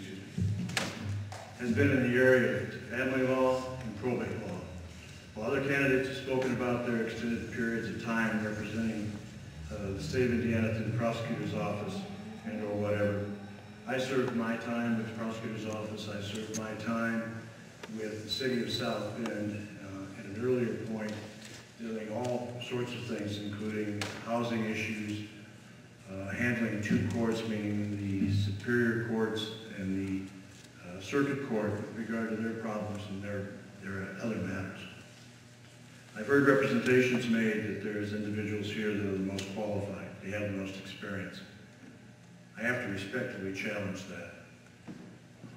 has been in the area of family law and probate law. While other candidates have spoken about their extended periods of time representing the state of Indiana through the prosecutor's office and or whatever, I served my time with the prosecutor's office. I served my time with the city of South Bend at an earlier point, doing all sorts of things, including housing issues, handling two courts, meaning the superior courts and the circuit court with regard to their problems and their other matters. I've heard representations made that there's individuals here that are the most qualified, they have the most experience. I have to respectfully challenge that.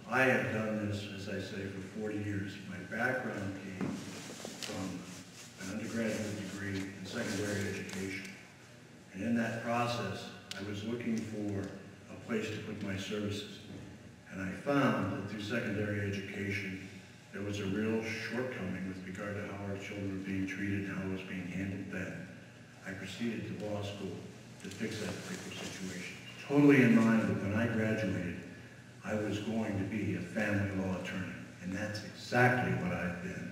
I have done this, as I say, for 40 years. My background came from an undergraduate degree in secondary education. And in that process, I was looking for a place to put my services. And I found that through secondary education, there was a real shortcoming with regard to how our children were being treated and how it was being handled then. I proceeded to law school to fix that particular situation. Totally in mind that when I graduated, I was going to be a family law attorney. And that's exactly what I've been.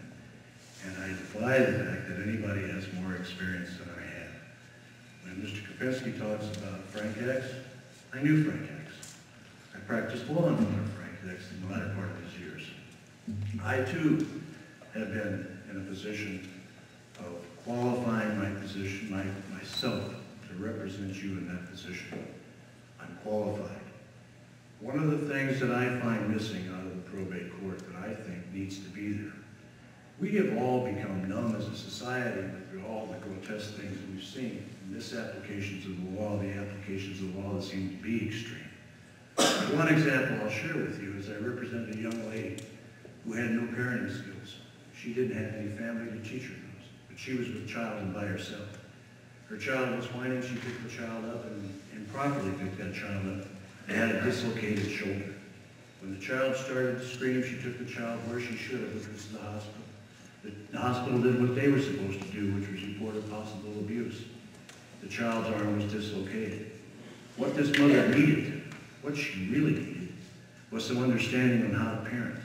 And I defy the fact that anybody has more experience than I have. When Mr. Kopinski talks about Frank X, I knew Frank X. I practiced law under Frank X in the latter part of his years. I too have been in a position of qualifying my position, myself, to represent you in that position. I'm qualified. One of the things that I find missing out of the probate court that I think needs to be there, we have all become numb as a society with all the grotesque things we've seen, misapplications of the law, the applications of the law that seem to be extreme. One example I'll share with you is I represented a young lady who had no parenting skills. She didn't have any family to teach her those, but she was with child and by herself. Her child was whining, she picked the child up and improperly picked that child up and had a dislocated shoulder. When the child started to scream, she took the child where she should have, which was the hospital. The hospital did what they were supposed to do, which was report a possible abuse. The child's arm was dislocated. What this mother needed, what she really needed, was some understanding on how to parent.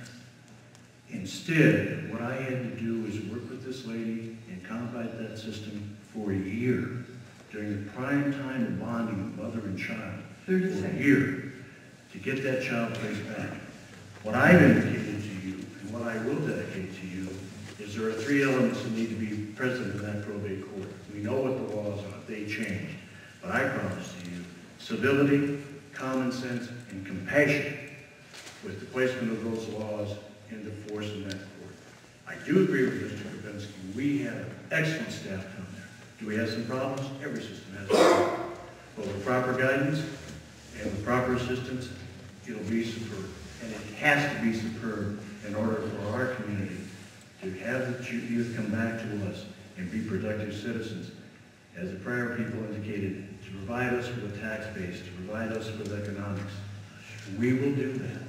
Instead, what I had to do was work with this lady and combat that system for a year during the prime time of bonding of mother and child. For a year to get that child placed back. What I've indicated to you and what I will dedicate to you is there are three elements that need to be present in that probate court. We know what the laws are, they change. But I promise to you, civility, common sense, and compassion with the placement of those laws into force in that court. I do agree with Mr. Kopinski. We have excellent staff down there. Do we have some problems? Every system has problems. But with proper guidance and with proper assistance, it'll be superb. And it has to be superb in order for our community to have the youth come back to us and be productive citizens. As the prior people indicated, to provide us with a tax base, to provide us with economics. We will do that.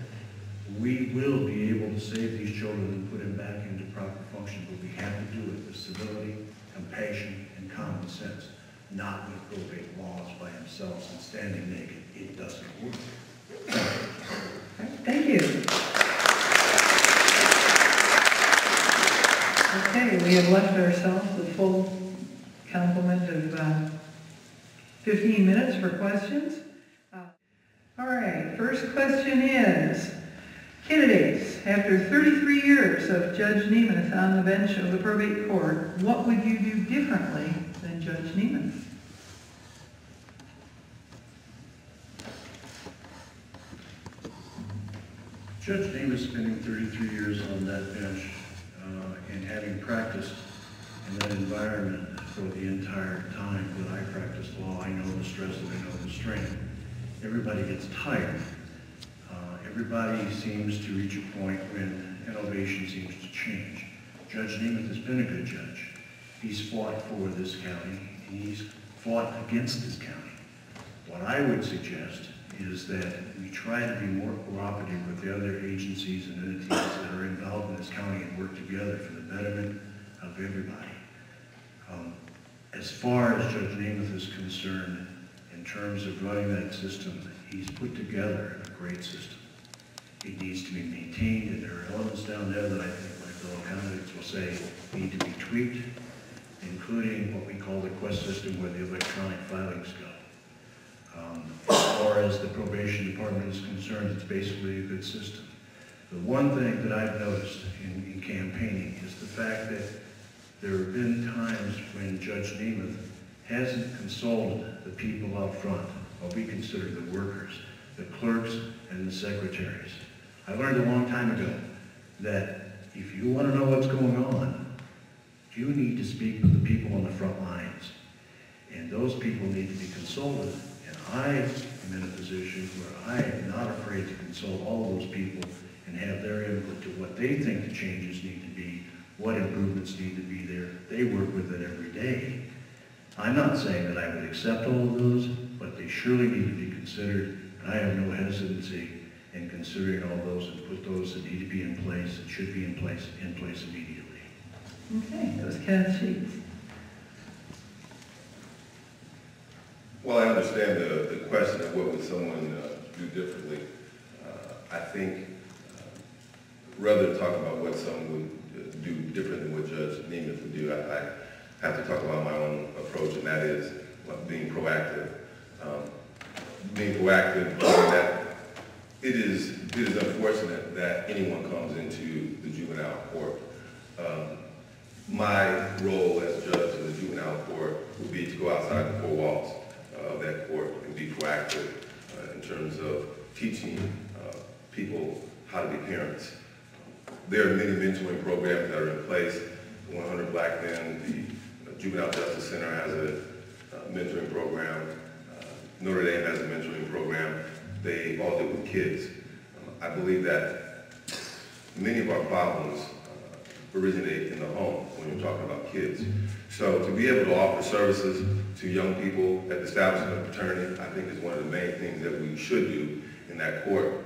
We will be able to save these children and put them back into proper function, but we have to do it with civility, compassion, and common sense, not with probate laws by themselves and standing naked. It doesn't work. Thank you. Okay, we have left ourselves a full complement of 15 minutes for questions. All right, first question is, candidates, after 33 years of Judge Nemeth on the bench of the probate court, what would you do differently than Judge Nemeth? Judge Nemeth spending 33 years on that bench and having practiced in that environment for the entire time that I practiced law, I know the stress and I know the strain. Everybody gets tired. Everybody seems to reach a point when innovation seems to change. Judge Nemeth has been a good judge. He's fought for this county, and he's fought against this county. What I would suggest is that we try to be more cooperative with the other agencies and entities that are involved in this county and work together for the betterment of everybody. As far as Judge Nemeth is concerned, in terms of running that system, he's put together a great system. It needs to be maintained, and there are elements down there that I think my fellow candidates will say need to be tweaked, including what we call the quest system where the electronic filings go. As far as the probation department is concerned, it's basically a good system. The one thing that I've noticed in campaigning is the fact that there have been times when Judge Nemeth hasn't consulted the people out front, what we consider the workers, the clerks and the secretaries. I learned a long time ago that if you want to know what's going on, You need to speak with the people on the front lines, and those people need to be consulted. And I am in a position where I am not afraid to consult all of those people and have their input to what they think the changes need to be, what improvements need to be there. They work with it every day. I'm not saying that I would accept all of those, but they surely need to be considered. And I have no hesitancy in considering all those and put those that need to be in place and should be in place immediately. Okay, that was Kenneth Sheetz. Well, I understand the question of what would someone do differently. I think rather than talk about what someone would do different than what Judge Nemeth would do, I have to talk about my own approach, and that is being proactive. Being proactive, that it is unfortunate that anyone comes into the juvenile court. My role as judge in the juvenile court would be to go outside the four walls of that court and be proactive in terms of teaching people how to be parents. There are many mentoring programs that are in place. 100 Black Men, the Juvenile Justice Center has a mentoring program. Notre Dame has a mentoring program. They all deal with kids. I believe that many of our problems originate in the home when you're talking about kids. So to be able to offer services to young people at the establishment of paternity, I think is one of the main things that we should do in that court.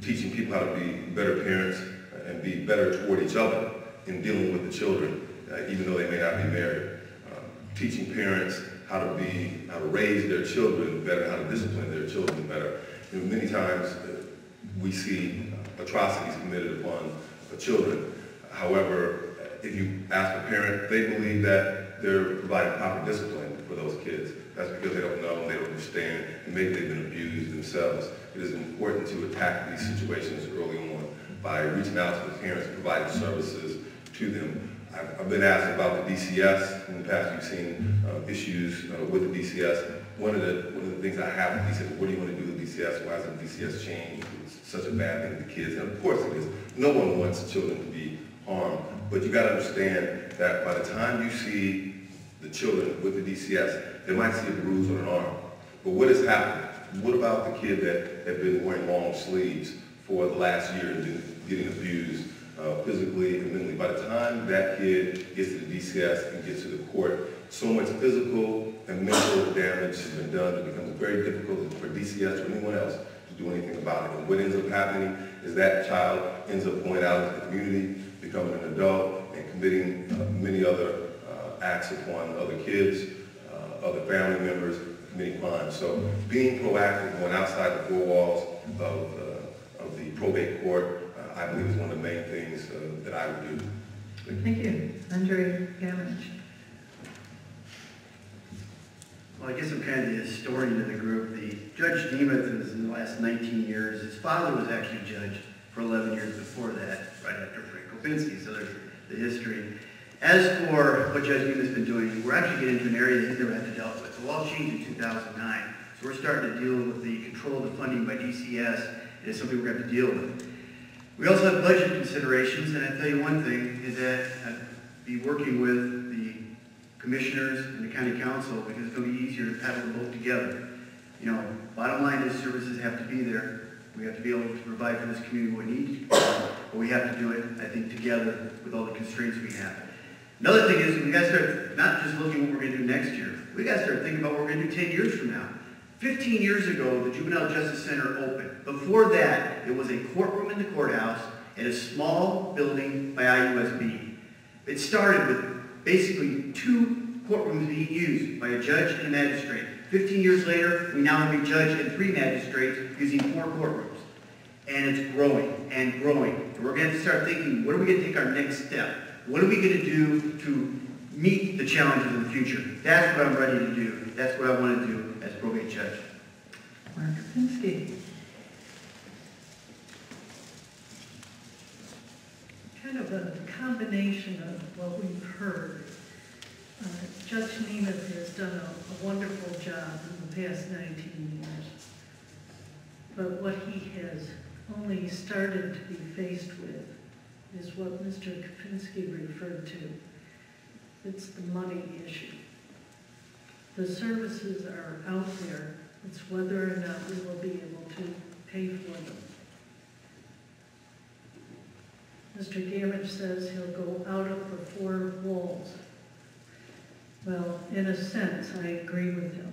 Teaching people how to be better parents and be better toward each other in dealing with the children, even though they may not be married. Teaching parents how to raise their children better, how to discipline their children better. You know, many times we see atrocities committed upon children. However, if you ask a parent, they believe that they're providing proper discipline for those kids. That's because they don't know, they don't understand, and maybe they've been abused themselves. It is important to attack these situations early on by reaching out to the parents and providing services to them. I've been asked about the DCS. In the past, you've seen issues with the DCS. One of the things I have with DCS, what do you want to do with DCS? Why is the DCS changed? It's such a bad thing to kids. And of course it is. No one wants children to be harmed. But you got to understand that by the time you see the children with the DCS, they might see a bruise on an arm. But what has happened? What about the kid that had been wearing long sleeves for the last year and been getting abused physically and mentally? By the time that kid gets to the DCS and gets to the court, so much physical and mental damage has been done, it becomes very difficult for DCS or anyone else to do anything about it. And what ends up happening is that child ends up going out into the community, becoming an adult, and committing many other acts upon other kids, other family members, committing crimes. So being proactive, going outside the four walls of the probate court, I believe is one of the main things that I would do. Thank you. Andre Gammage. Well, I guess I'm kind of the historian of the group. The Judge Nemeth is in the last 19 years. His father was actually judged for 11 years before that, right after Kopinski, so there's the history. As for what Judge Nemeth's been doing, we're actually getting into an area that he's never had to deal with. The law changed in 2009, so we're starting to deal with the control of the funding by DCS, and it's something we're going to have to deal with. We also have budget considerations, and I tell you one thing, is that I'd be working with the commissioners and the county council because it's going to be easier to paddle the boat together. You know, bottom line is services have to be there. We have to be able to provide for this community what we need, but we have to do it, I think, together with all the constraints we have. Another thing is we got to start not just looking at what we're going to do next year. We got to start thinking about what we're going to do 10 years from now. 15 years ago, the Juvenile Justice Center opened. Before that, it was a courtroom in the courthouse at a small building by IUSB. It started with basically 2 courtrooms being used by a judge and a magistrate. 15 years later, we now have a judge and 3 magistrates using 4 courtrooms. And it's growing and growing. And we're going to have to start thinking, what are we going to take our next step? What are we going to do to meet the challenges of the future? That's what I'm ready to do. That's what I want to do as probate judge. Mark Kopinski. Kind of a combination of what we've heard. Judge Nemeth has done a wonderful job in the past 19 years. But what he has only started to be faced with is what Mr. Kopinski referred to. It's the money issue. The services are out there. It's whether or not we will be able to pay for them. Mr. Gammage says he'll go out of the four walls. Well, in a sense, I agree with him.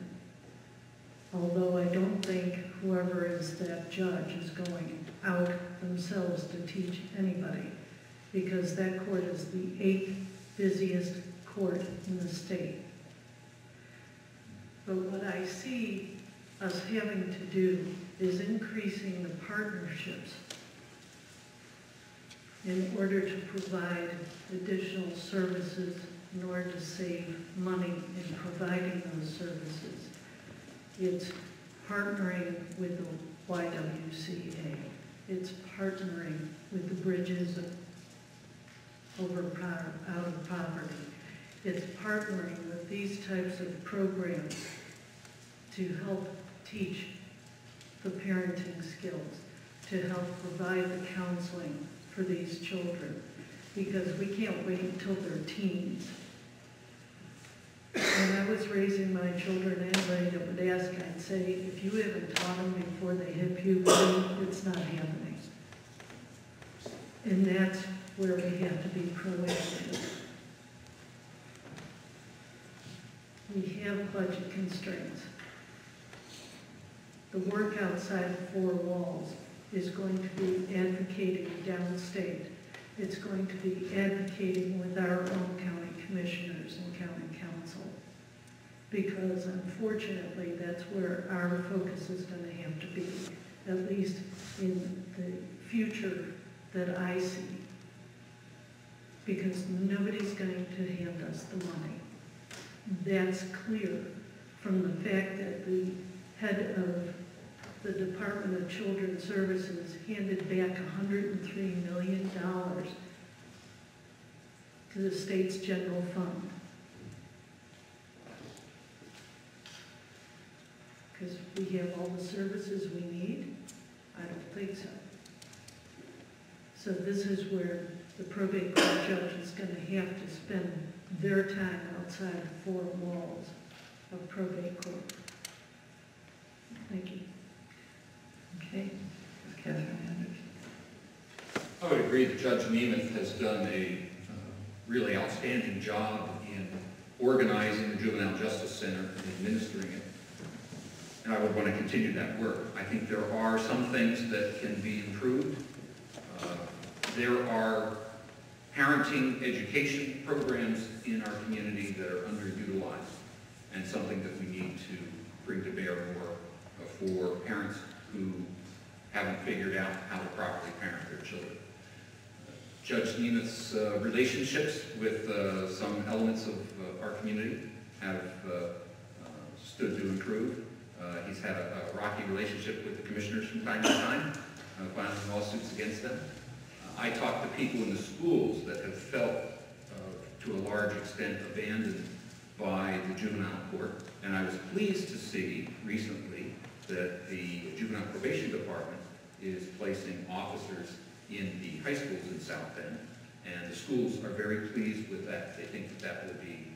Although I don't think whoever is that judge is going out themselves to teach anybody, because that court is the 8th busiest court in the state. But what I see us having to do is increasing the partnerships in order to provide additional services, in order to save money in providing those services. It's partnering with the YWCA. It's partnering with the Bridges out of Poverty. It's partnering with these types of programs to help teach the parenting skills, to help provide the counseling for these children, because we can't wait until they're teens. When I was raising my children, anybody that would ask, I'd say, if you haven't taught them before they hit puberty, it's not happening. And that's where we have to be proactive. We have budget constraints. The work outside of four walls is going to be advocating downstate. It's going to be advocating with our own county commissioners and county council. Because unfortunately, that's where our focus is going to have to be, at least in the future that I see. Because nobody's going to hand us the money. That's clear from the fact that the head of the Department of Children's Services handed back $103 million to the state's general fund. Because we have all the services we need? I don't think so. So this is where the probate court judge is going to have to spend their time outside of four walls of probate court. Thank you. Okay, Ms. Catherine Anderson. I would agree that Judge Nemeth has done a really outstanding job in organizing the Juvenile Justice Center and administering it. And I would want to continue that work. I think there are some things that can be improved. There are parenting education programs in our community that are underutilized and something that we need to bring to bear more for parents who haven't figured out how to properly parent their children. Judge Nemeth's relationships with some elements of our community have stood to improve. He's had a rocky relationship with the commissioners from time to time, filing lawsuits against them. I talk to people in the schools that have felt, to a large extent, abandoned by the juvenile court, and I was pleased to see recently that the juvenile probation department is placing officers in the high schools in South Bend, and the schools are very pleased with that. They think that that will be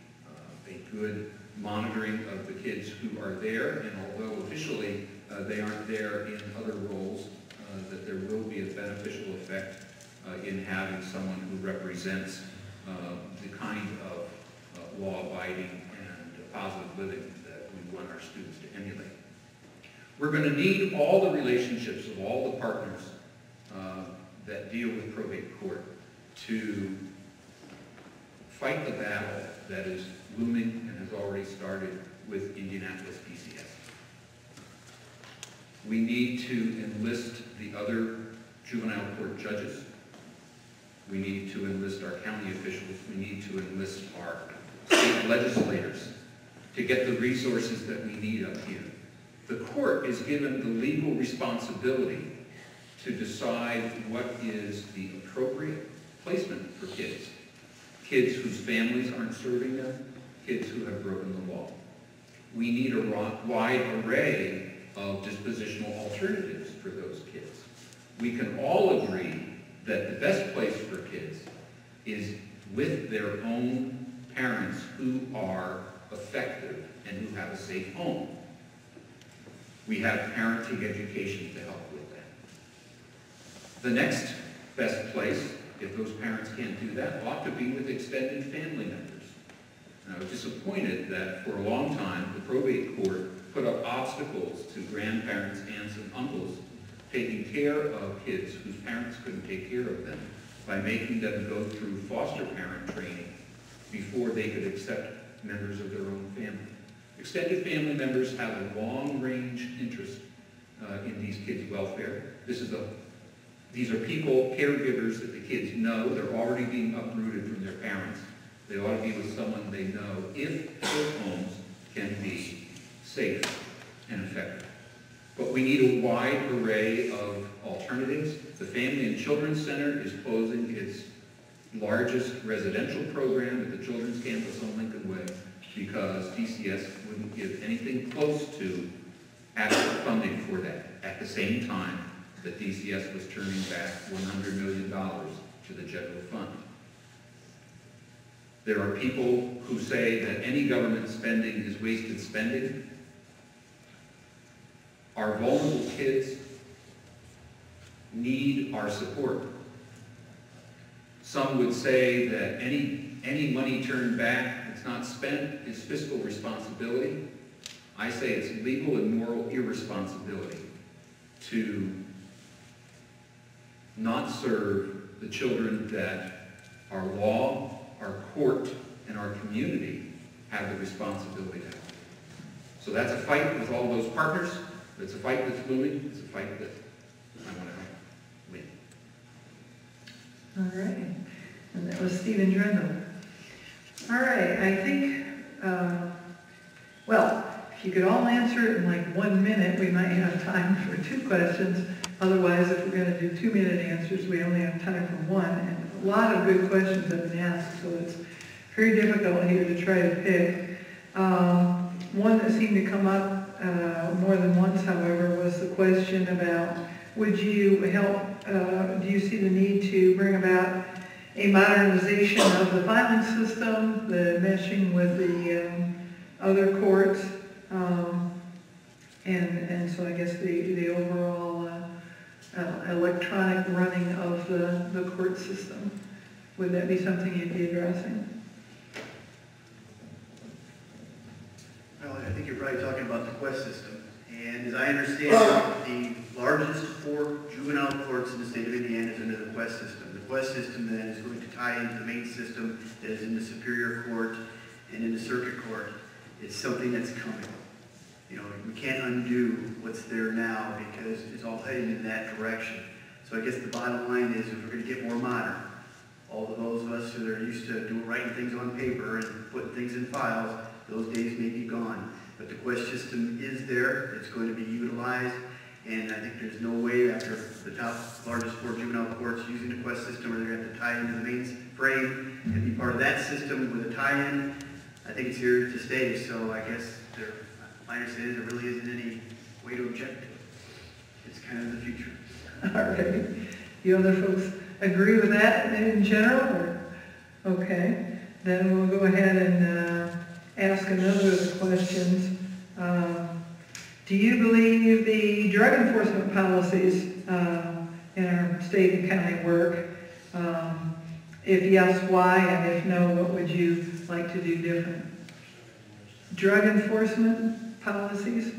a good monitoring of the kids who are there, and although officially they aren't there in other roles, that there will be a beneficial effect in having someone who represents the kind of law-abiding and positive living that we want our students to emulate. We're going to need all the relationships of all the partners that deal with probate court to fight the battle that is looming and has already started with Indianapolis PCS. We need to enlist the other juvenile court judges. We need to enlist our county officials. We need to enlist our state legislators to get the resources that we need up here. The court is given the legal responsibility to decide what is the appropriate placement for kids. Kids whose families aren't serving them, kids who have broken the law. We need a wide array of dispositional alternatives for those kids. We can all agree that the best place for kids is with their own parents who are effective and who have a safe home. We have parenting education to help with that. The next best place, if those parents can't do that, ought to be with extended family members. And I was disappointed that for a long time, the probate court put up obstacles to grandparents, aunts, and uncles taking care of kids whose parents couldn't take care of them by making them go through foster parent training before they could accept members of their own family. Extended family members have a long-range interest in these kids' welfare. These are people, caregivers that the kids know. They're already being uprooted from their parents. They ought to be with someone they know if their homes can be safe and effective. But we need a wide array of alternatives. The Family and Children's Center is closing its largest residential program at the Children's Campus on Lincoln Way because DCS wouldn't give anything close to adequate funding for that at the same time that DCS was turning back $100 million to the general fund. There are people who say that any government spending is wasted spending. Our vulnerable kids need our support. Some would say that any money turned back that's not spent is fiscal responsibility. I say it's legal and moral irresponsibility to not serve the children that our law, our court, and our community have the responsibility to have. So that's a fight with all those partners. It's a fight that's looming. It's a fight that I want to help win. All right. And that was Stephen Drendall. All right. I think, well, if you could all answer it in like 1 minute, we might have time for 2 questions. Otherwise, if we're going to do 2-minute answers, we only have time for 1. And a lot of good questions have been asked, so it's very difficult here to try to pick. One that seemed to come up more than once, however, was the question about, would you help, do you see the need to bring about a modernization of the filing system, the meshing with the other courts, and so I guess the overall electronic running of the court system? Would that be something you'd be addressing? Well, I think you're probably talking about the Quest system. And as I understand it, the largest 4 juvenile courts in the state of Indiana is under the Quest system. The Quest system then is going to tie into the main system that is in the Superior Court and in the Circuit Court. It's something that's coming. You know, we can't undo what's there now because it's all heading in that direction. So I guess the bottom line is, if we're going to get more modern, all of those of us who are used to writing things on paper and putting things in files, those days may be gone. But the Quest system is there, it's going to be utilized, and I think there's no way after the largest 4 juvenile courts using the Quest system where they're going to have to tie into the main frame and be part of that system with a tie-in. I think it's here to stay, so I guess my understanding is there really isn't any way to object to it. It's kind of the future. All right. You other folks agree with that in general? Or? Okay. Then we'll go ahead and ask another of the questions. Do you believe the drug enforcement policies in our state and county work? If yes, why? And if no, what would you like to do different? Drug enforcement policies?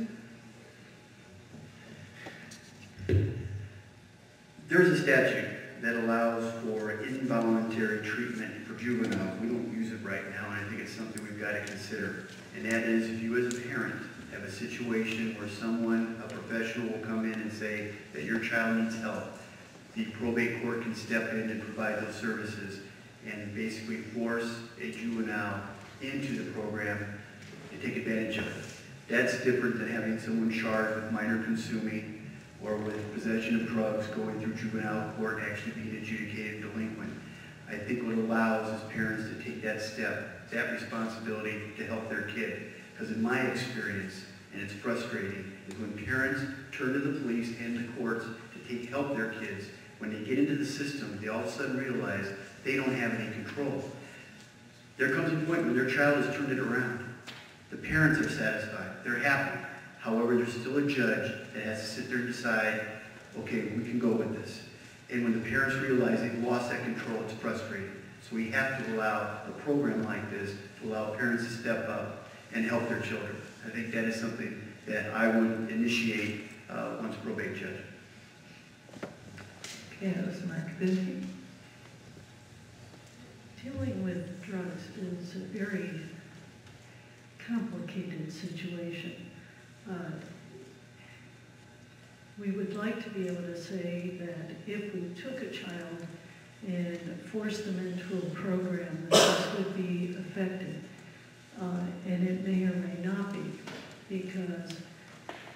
There's a statute that allows for involuntary treatment for juveniles. We don't use it right now, and I think it's something we've got to consider. And that is, if you as a parent have a situation where someone, a professional, will come in and say that your child needs help, the probate court can step in and provide those services and basically force a juvenile into the program to take advantage of it. That's different than having someone charged with minor consuming or with possession of drugs going through juvenile court and actually being adjudicated delinquent. I think what allows is parents to take that step, that responsibility to help their kid. Because in my experience, and it's frustrating, is when parents turn to the police and the courts to help their kids, when they get into the system, they all of a sudden realize they don't have any control. There comes a point when their child has turned it around. The parents are satisfied. They're happy. However, there's still a judge that has to sit there and decide, okay, we can go with this. And when the parents realize they've lost that control, it's frustrating. So we have to allow a program like this to allow parents to step up and help their children. I think that is something that I would initiate once probate judge. Okay, that was Mark Kopinski. Dealing with drugs is a very complicated situation. We would like to be able to say that if we took a child and forced them into a program, that this would be effective. And it may or may not be, because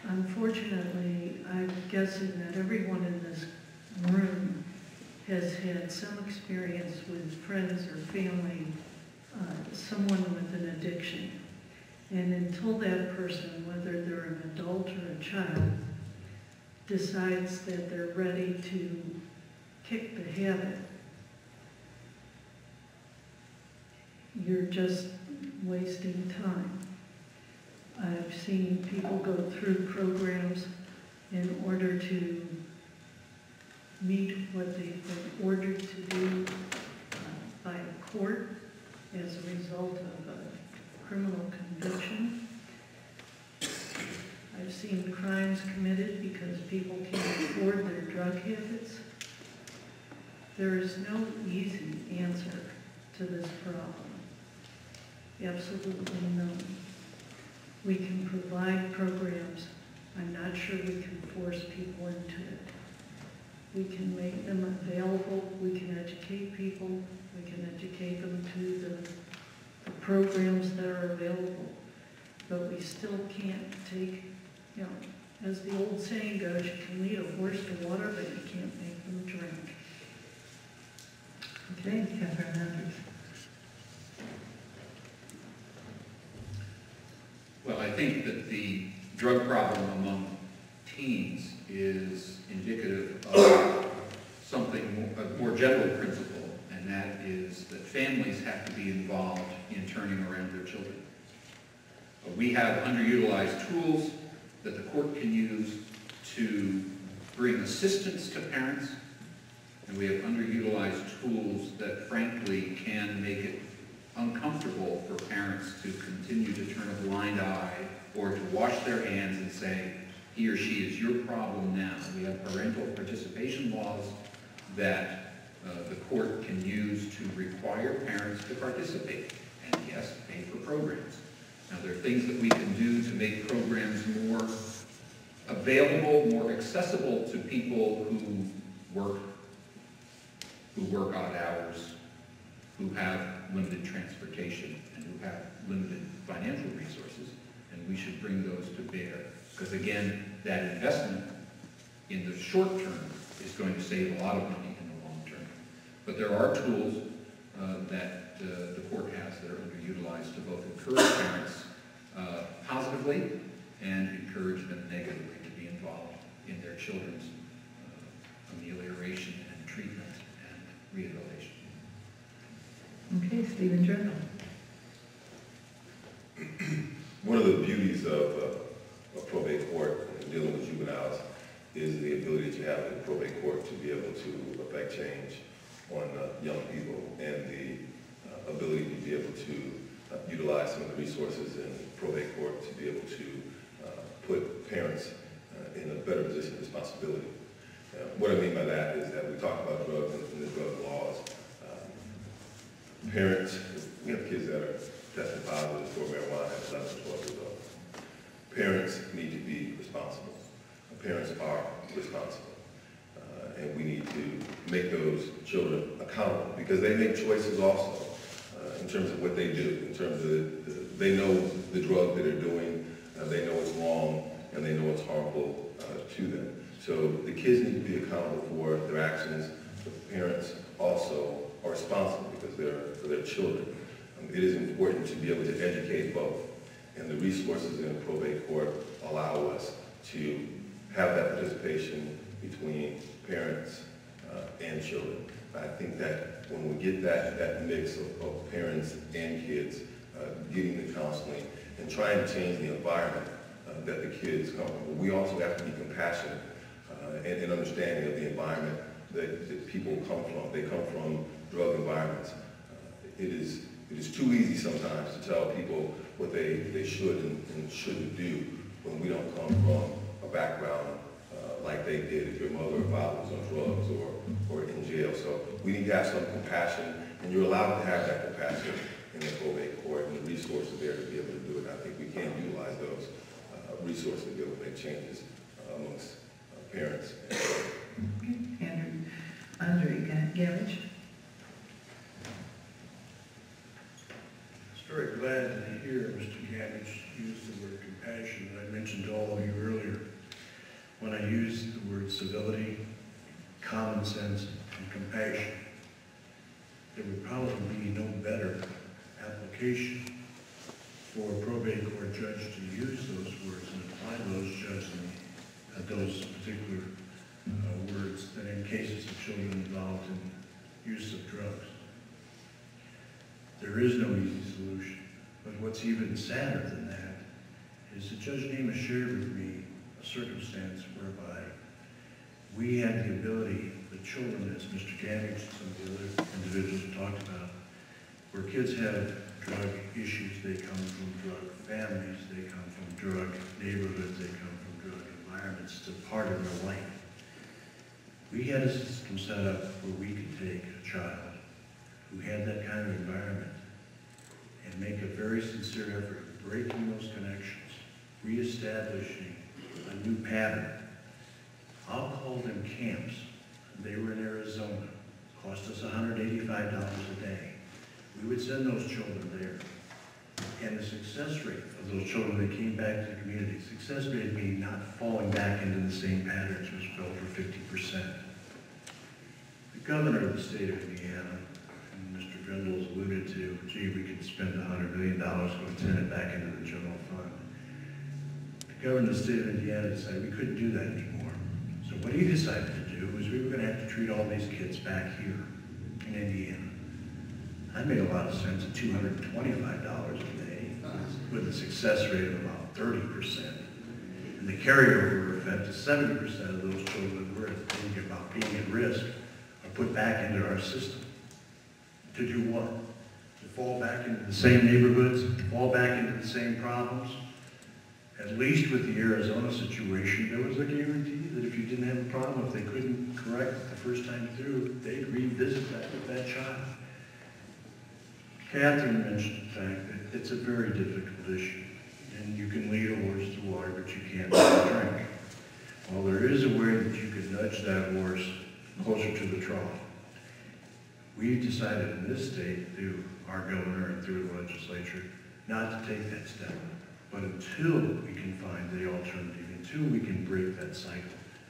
unfortunately, I'm guessing that everyone in this room has had some experience with friends or family, someone with an addiction. And until that person, whether they're an adult or a child, decides that they're ready to kick the habit, you're just wasting time. I've seen people go through programs in order to meet what they've been ordered to do by a court as a result of a criminal conviction. I've seen crimes committed because people can't afford their drug habits. There is no easy answer to this problem. Absolutely none. We can provide programs. I'm not sure we can force people into it. We can make them available. We can educate people. We can educate them to the programs that are available. But we still can't take, you know, as the old saying goes, you can lead a horse to water, but you can't make them drink. Okay, Catherine Andrews. Well, I think that the drug problem among teens is indicative of something, a more general principle, and that is that families have to be involved in turning around their children. We have underutilized tools that the court can use to bring assistance to parents, and we have underutilized tools that frankly can make it uncomfortable for parents to continue to turn a blind eye or to wash their hands and say, he or she is your problem now. We have parental participation laws that the court can use to require parents to participate and, yes, pay for programs. Now, there are things that we can do to make programs more available, more accessible to people who work odd hours, who have limited transportation, and who have limited financial resources, and we should bring those to bear. Because again, that investment in the short term is going to save a lot of money in the long term. But there are tools that the court has that are underutilized to both encourage parents positively and encourage them negatively to be involved in their children's amelioration and treatment and rehabilitation. Okay, Stephen Drendall. One of the beauties of probate court and dealing with juveniles is the ability that you have in probate court to be able to affect change on young people, and the ability to be able to utilize some of the resources in probate court to be able to put parents in a better position of responsibility. What I mean by that is that we talk about drugs and the drug laws. Parents, we have kids that are testing positive for marijuana at 11 or 12 years old. Parents need to be responsible. Parents are responsible. And we need to make those children accountable, because they make choices also in terms of what they do, in terms of they know the drug that they're doing, they know it's wrong, and they know it's harmful to them. So the kids need to be accountable for their actions. The parents also are responsible because they're for their children. It is important to be able to educate both, and the resources in the probate court allow us to have that participation between parents and children. I think that when we get that mix of parents and kids getting the counseling and trying to change the environment that the kids come from, we also have to be compassionate and understanding of the environment that people come from. They come from drug environments. It is too easy sometimes to tell people what they should and shouldn't do when we don't come from a background like they did if your mother or father was on drugs or in jail. So we need to have some compassion, and you're allowed to have that compassion in the probate court, and the resources there to be able to do it. I think we can utilize those resources to be able to make changes amongst parents. Andre Gammage. Very glad to hear Mr. Gammage use the word compassion that I mentioned to all of you earlier. When I used the word civility, common sense, and compassion, there would probably be no better application for a probate court judge to use those words and apply those judgments, those particular words than in cases of children involved in use of drugs. There is no easy solution, but what's even sadder than that is that Judge Namath shared with me a circumstance whereby we had the ability, the children, as Mr. Gammage and some of the other individuals have talked about, where kids have drug issues, they come from drug families, they come from drug neighborhoods, they come from drug environments. It's a part of their life. We had a system set up where we could take a child who had that kind of environment and make a very sincere effort of breaking those connections, reestablishing a new pattern. I'll call them camps. They were in Arizona. Cost us $185 a day. We would send those children there. And the success rate of those children that came back to the community, success rate meaning not falling back into the same patterns, was over 50%. The governor of the state of Indiana, and Mr. Drendall has alluded to, gee, we could spend $100 million, go send it back into the general fund. The governor of the state of Indiana decided we couldn't do that anymore. So what he decided to do was we were going to have to treat all these kids back here in Indiana. That made a lot of sense at $225 a day with a success rate of about 30%. And the carryover effect is 70% of those children were thinking about being at risk are put back into our system. To do what? To fall back into the same neighborhoods, fall back into the same problems. At least with the Arizona situation, there was a guarantee that if you didn't have a problem, if they couldn't correct it the first time through, they'd revisit that with that child. Catherine mentioned the fact that it's a very difficult issue, and you can lead a horse to water, but you can't make it drink. Well, there is a way that you could nudge that horse closer to the trough. We decided in this state, through our governor and through the legislature, not to take that step. But until we can find the alternative, until we can break that cycle,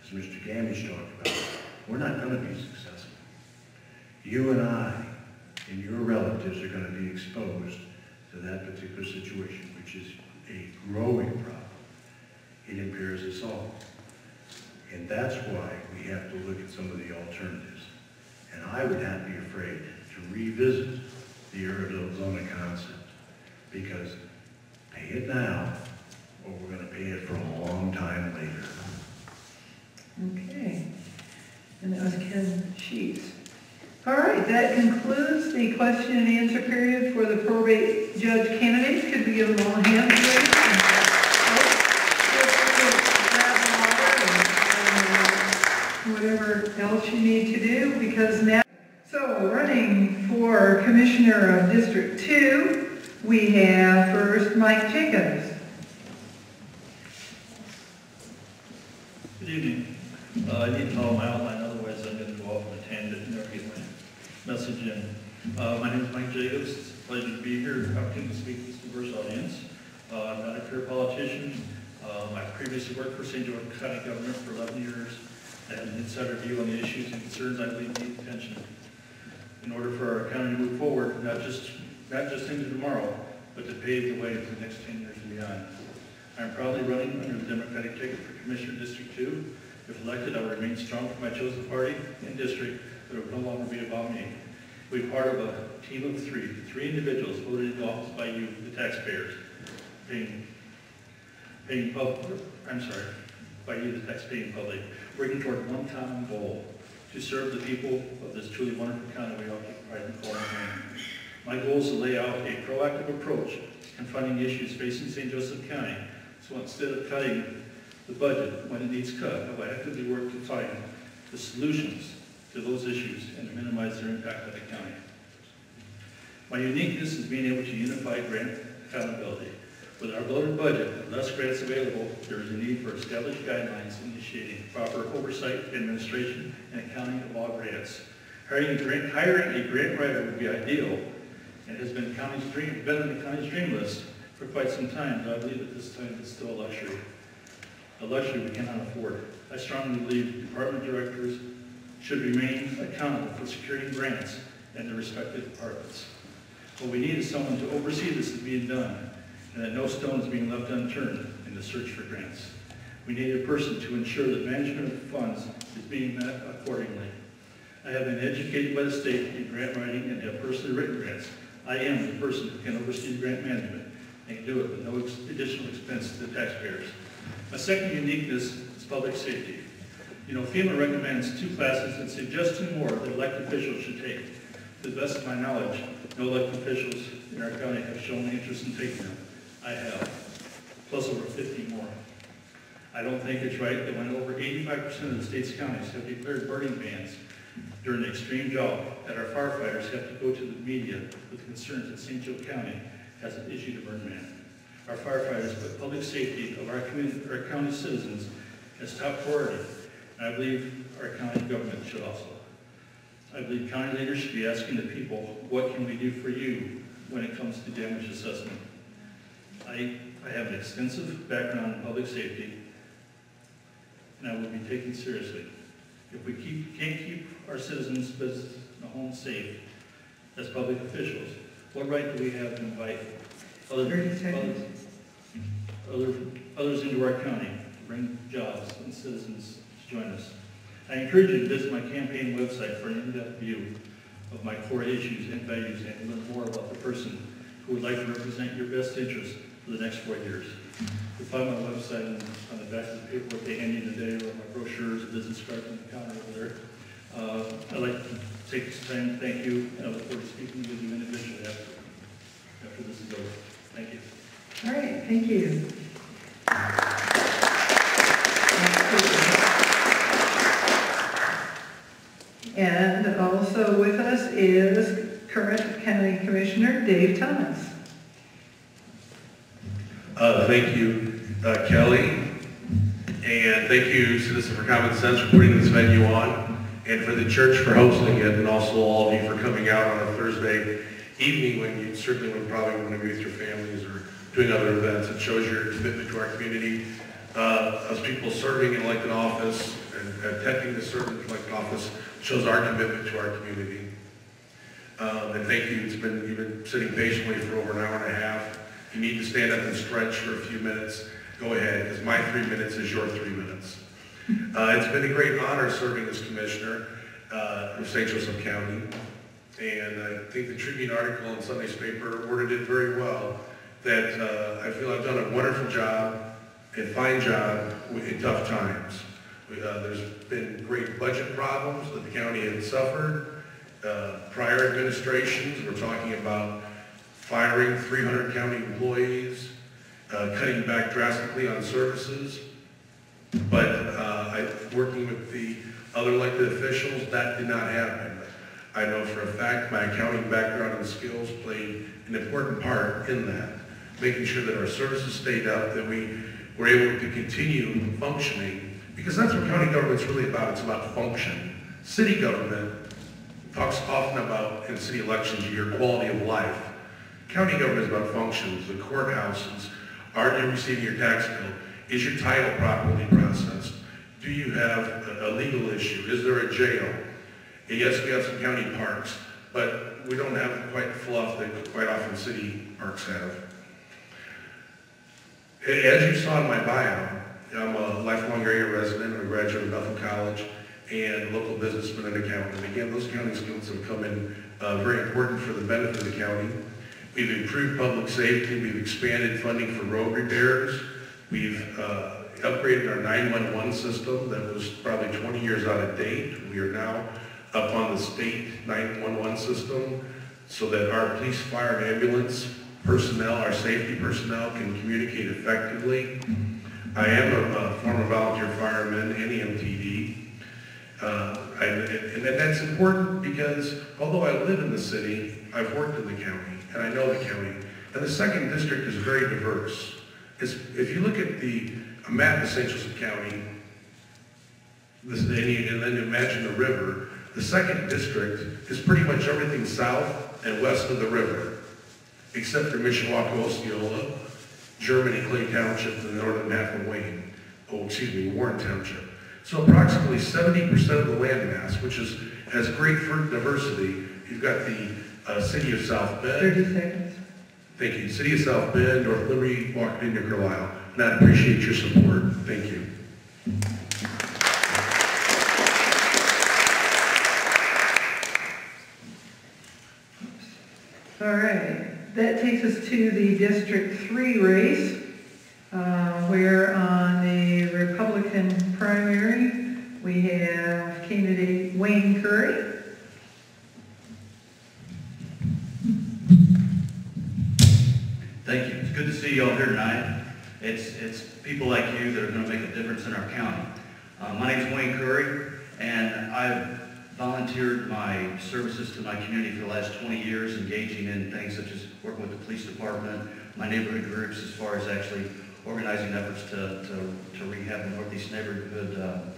as Mr. Gammage talked about, we're not going to be successful. You and I and your relatives are going to be exposed to that particular situation, which is a growing problem. It impairs us all. And that's why we have to look at some of the alternatives. And I would not be afraid to revisit the Arizona concept, because pay it now, or we're going to pay it for a long time later. Okay. And that was Ken Sheetz. All right, that concludes the question and answer period for the probate judge candidates. Could we give them all a hand, please? Whatever else you need to do, because now, so running for Commissioner of District 2, we have first Mike Jacobs. Good evening. I need to follow my outline, otherwise I'm going to go off on a tangent and never get my message in. My name is Mike Jacobs. It's a pleasure to be here, opportunity to speak to this diverse audience. I'm not a career politician. I previously worked for St. George County government for 11 years and had an insider view on the issues and concerns I believe need attention. In order for our county to move forward, not just into tomorrow, but to pave the way for the next 10 years and beyond. I'm proudly running under the Democratic ticket for Commissioner District 2. If elected, I will remain strong for my chosen party and district It will no longer be about me. We'll be part of a team of three individuals voted into office by you, the taxpayers, by you, the taxpaying public, working toward one common goal, to serve the people of this truly wonderful county we occupy and call home. My goal is to lay out a proactive approach confronting issues facing St. Joseph County. So instead of cutting the budget when it needs cut, I will actively work to find the solutions to those issues and to minimize their impact on the county. My uniqueness is being able to unify grant accountability. With our bloated budget and less grants available, there is a need for established guidelines initiating proper oversight, administration, and accounting of all grants. Hiring a grant writer would be ideal and has been on the county's dream list for quite some time, but I believe at this time it's still a luxury we cannot afford. I strongly believe department directors should remain accountable for securing grants in their respective departments. What we need is someone to oversee this is being done, and that no stone is being left unturned in the search for grants. We need a person to ensure that management of funds is being met accordingly. I have been educated by the state in grant writing and have personally written grants. I am the person who can oversee grant management and can do it with no additional expense to the taxpayers. My second uniqueness is public safety. You know, FEMA recommends 2 classes and suggests 2 more that elected officials should take. To the best of my knowledge, no elected officials in our county have shown interest in taking them. I have, plus over 50 more. I don't think it's right that when over 85% of the state's counties have declared burning bans during the extreme drought, that our firefighters have to go to the media with concerns that St. Joe County has issued a burn ban. Our firefighters put public safety of our county citizens as top priority, and I believe our county government should also. I believe county leaders should be asking the people, what can we do for you when it comes to damage assessment? I have an extensive background in public safety, and I will be taken seriously. If we can't keep our citizens' business and homes safe as public officials, what right do we have to invite others into our county to bring jobs and citizens to join us? I encourage you to visit my campaign website for an in-depth view of my core issues and values and learn more about the person who would like to represent your best interests for the next 4 years. You'll find my website on the back of the paperwork they hand you today, or my brochures, business cards on the counter over there. I'd like to take this time to thank you, and I look forward to speaking with you individually after this is over. Thank you. All right, thank you. And also with us is current County Commissioner Dave Thomas. Thank you, Kelly, and thank you, Citizen for Common Sense, for putting this venue on, and for the church for hosting it, and also all of you for coming out on a Thursday evening when you certainly would probably want to be with your families or doing other events. It shows your commitment to our community. As people serving in elected office and attempting to serve in elected office shows our commitment to our community. And thank you. You've been sitting patiently for over an hour and a half. If you need to stand up and stretch for a few minutes, go ahead, because my 3 minutes is your 3 minutes. It's been a great honor serving as commissioner of St. Joseph County. And I think the Tribune article in Sunday's paper worded it very well, that I feel I've done a wonderful job, a fine job in tough times. There's been great budget problems that the county has suffered. Prior administrations were talking about firing 300 county employees, cutting back drastically on services. But working with the other elected officials, that did not happen. I know for a fact my accounting background and skills played an important part in that, making sure that our services stayed up, that we were able to continue functioning, because that's what county government's really about. It's about function. City government talks often about, in city elections, your quality of life. County government is about functions, the courthouses. Are you receiving your tax bill? Is your title properly processed? Do you have a legal issue? Is there a jail? And yes, we have some county parks, but we don't have quite the fluff that quite often city parks have. As you saw in my bio, I'm a lifelong area resident. I'm a graduate of Bethel College, and local businessmen in the county. And again, those county skills have come in very important for the benefit of the county. We've improved public safety. We've expanded funding for road repairs. We've upgraded our 911 system that was probably 20 years out of date. We are now up on the state 911 system so that our police, fire, and ambulance personnel, our safety personnel, can communicate effectively. I am a former volunteer fireman and EMTD. And that's important because although I live in the city, I've worked in the county and I know the county. And the 2nd District is very diverse. If you look at the map of St. Joseph County, and then imagine the river, the 2nd District is pretty much everything south and west of the river, except for Mishawaka, Osceola, Germany, Clay Township, and the northern half of Warren Township. So approximately 70% of the landmass, which has great diversity. You've got the city of South Bend. 30 seconds. Thank you. City of South Bend, North Liberty, Walker, Indian, Carlisle. And I appreciate your support. Thank you. All right. That takes us to the District 3 race, where on the Republican primary, we have candidate Wayne Curry. Thank you. It's good to see you all here tonight. It's people like you that are going to make a difference in our county. My name is Wayne Curry, and I've volunteered my services to my community for the last 20 years, engaging in things such as working with the police department, my neighborhood groups, as far as actually organizing efforts to rehab the Northeast neighborhood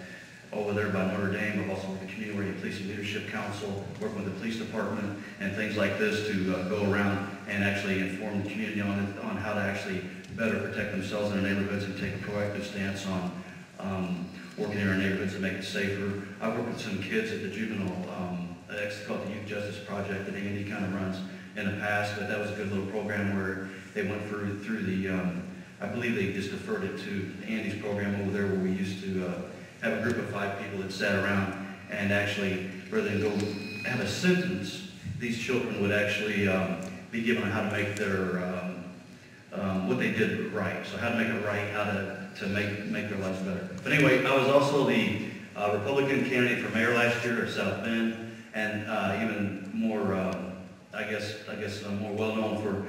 over there by Notre Dame. I've also worked with the Community Police and Leadership Council, working with the police department and things like this to go around and actually inform the community on how to actually better protect themselves in their neighborhoods and take a proactive stance on working in our neighborhoods to make it safer. I've worked with some kids at the juvenile, it's called the Youth Justice Project that Andy kind of runs in the past, but that was a good little program where they went through the, I believe they just deferred it to Andy's program over there where we used to have a group of 5 people that sat around and actually, rather than go have a sentence, these children would actually be given on how to make their, what they did right. So how to make it right, how to make their lives better. But anyway, I was also the Republican candidate for mayor last year at South Bend, and even more, I guess more well known for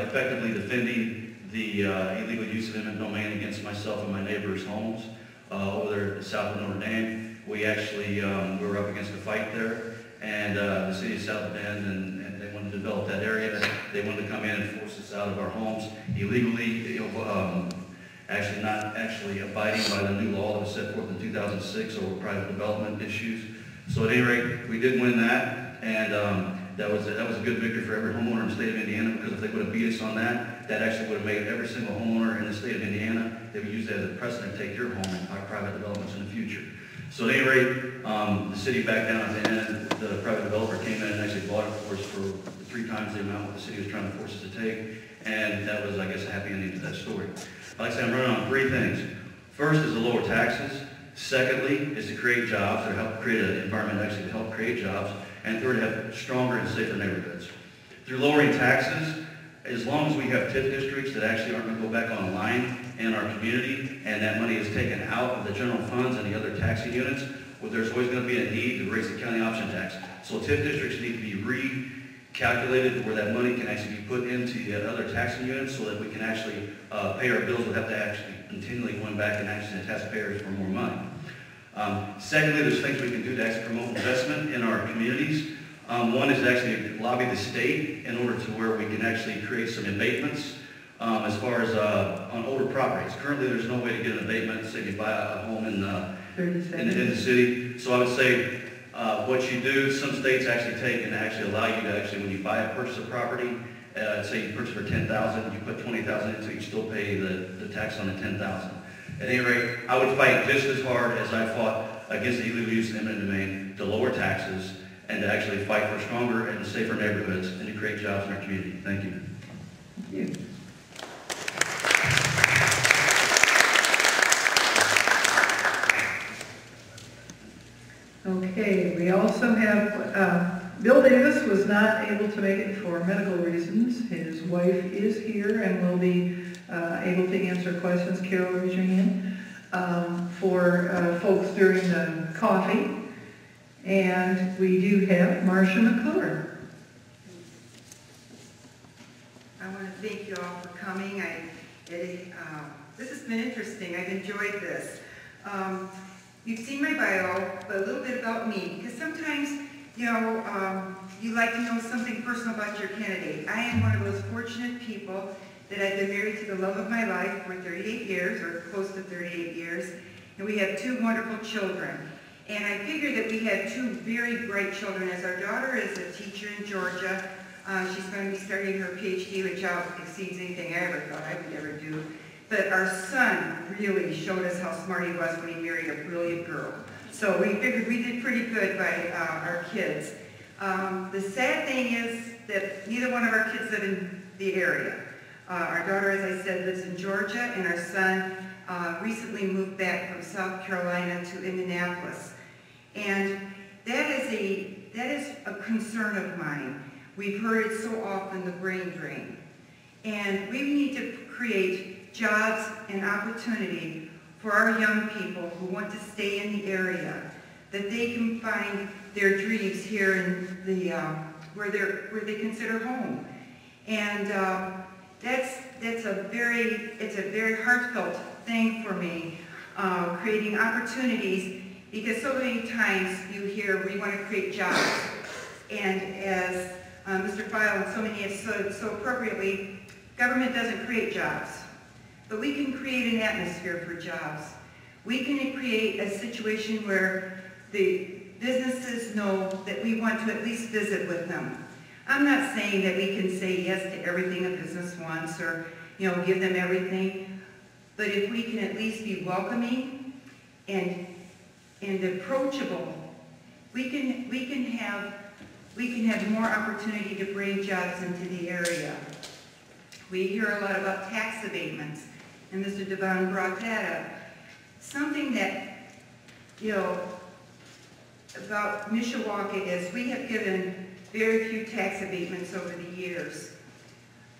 effectively defending the illegal use of eminent domain against myself and my neighbors' homes over there south of Notre Dame. We actually we were up against a fight there, and the city of South Bend, and they wanted to develop that area. They wanted to come in and force us out of our homes illegally, actually not actually abiding by the new law that was set forth in 2006 over private development issues. So at any rate, we did win that, and that was a good victory for every homeowner in the state of Indiana, because if they would have beat us on that, that actually would have made every single homeowner in the state of Indiana, they would use that as a precedent to take your home in private developments in the future. So at any rate, the city backed down at the end. The private developer came in and actually bought it for us for 3 times the amount what the city was trying to force us to take, and that was, I guess, a happy ending to that story. Like I said, I'm running on 3 things. First is to lower taxes. Secondly is to create jobs, or help create an environment actually to help create jobs. And third, have stronger and safer neighborhoods. Through lowering taxes, as long as we have TIF districts that actually aren't going to go back online in our community, and that money is taken out of the general funds and the other taxing units, well, there's always going to be a need to raise the county option tax. So TIF districts need to be recalculated where that money can actually be put into the other taxing units, so that we can actually pay our bills without have to actually continually going back and asking the taxpayers for more money. Secondly, there's things we can do to actually promote investment in our communities. One is to actually lobby the state in order to where we can actually create some abatements as far as on older properties. Currently, there's no way to get an abatement, say you buy a home in the city. So I would say what you do, some states actually take and actually allow you to actually, when you buy a purchase of property, say you purchase for $10,000, you put $20,000 into it, you still pay the tax on the $10,000. At any rate, I would fight just as hard as I fought against the illegal use of eminent domain to lower taxes and to actually fight for stronger and safer neighborhoods and to create jobs in our community. Thank you. Thank you. also have, Bill Davis was not able to make it for medical reasons. His wife is here and will be able to answer questions. Carol, raise your hand. For folks during the coffee. And we do have Marsha McClure. I want to thank you all for coming. This has been interesting. I've enjoyed this. You've seen my bio, but a little bit about me, because sometimes, you like to know something personal about your candidate. I am one of those fortunate people that I've been married to the love of my life for 38 years, or close to 38 years, and we have 2 wonderful children. And I figure that we have 2 very bright children, as our daughter is a teacher in Georgia. She's going to be starting her PhD, which exceeds anything I ever thought I would ever do. But our son really showed us how smart he was when he married a brilliant girl. So we figured we did pretty good by our kids. The sad thing is that neither one of our kids live in the area. Our daughter, as I said, lives in Georgia, and our son recently moved back from South Carolina to Indianapolis. And that is a concern of mine. We've heard it so often, the brain drain. And we need to create jobs and opportunity for our young people who want to stay in the area, that they can find their dreams here in the where they consider home. And it's a very heartfelt thing for me, creating opportunities, because so many times you hear we want to create jobs, and as Mr. Pfeil and so many have said so appropriately, government doesn't create jobs, but we can create an atmosphere for jobs. We can create a situation where the businesses know that we want to at least visit with them. I'm not saying that we can say yes to everything a business wants, or give them everything, but if we can at least be welcoming and approachable, we can have more opportunity to bring jobs into the area. We hear a lot about tax abatements, and Mr. DeVon brought that up. Something that, about Mishawaka is we have given very few tax abatements over the years.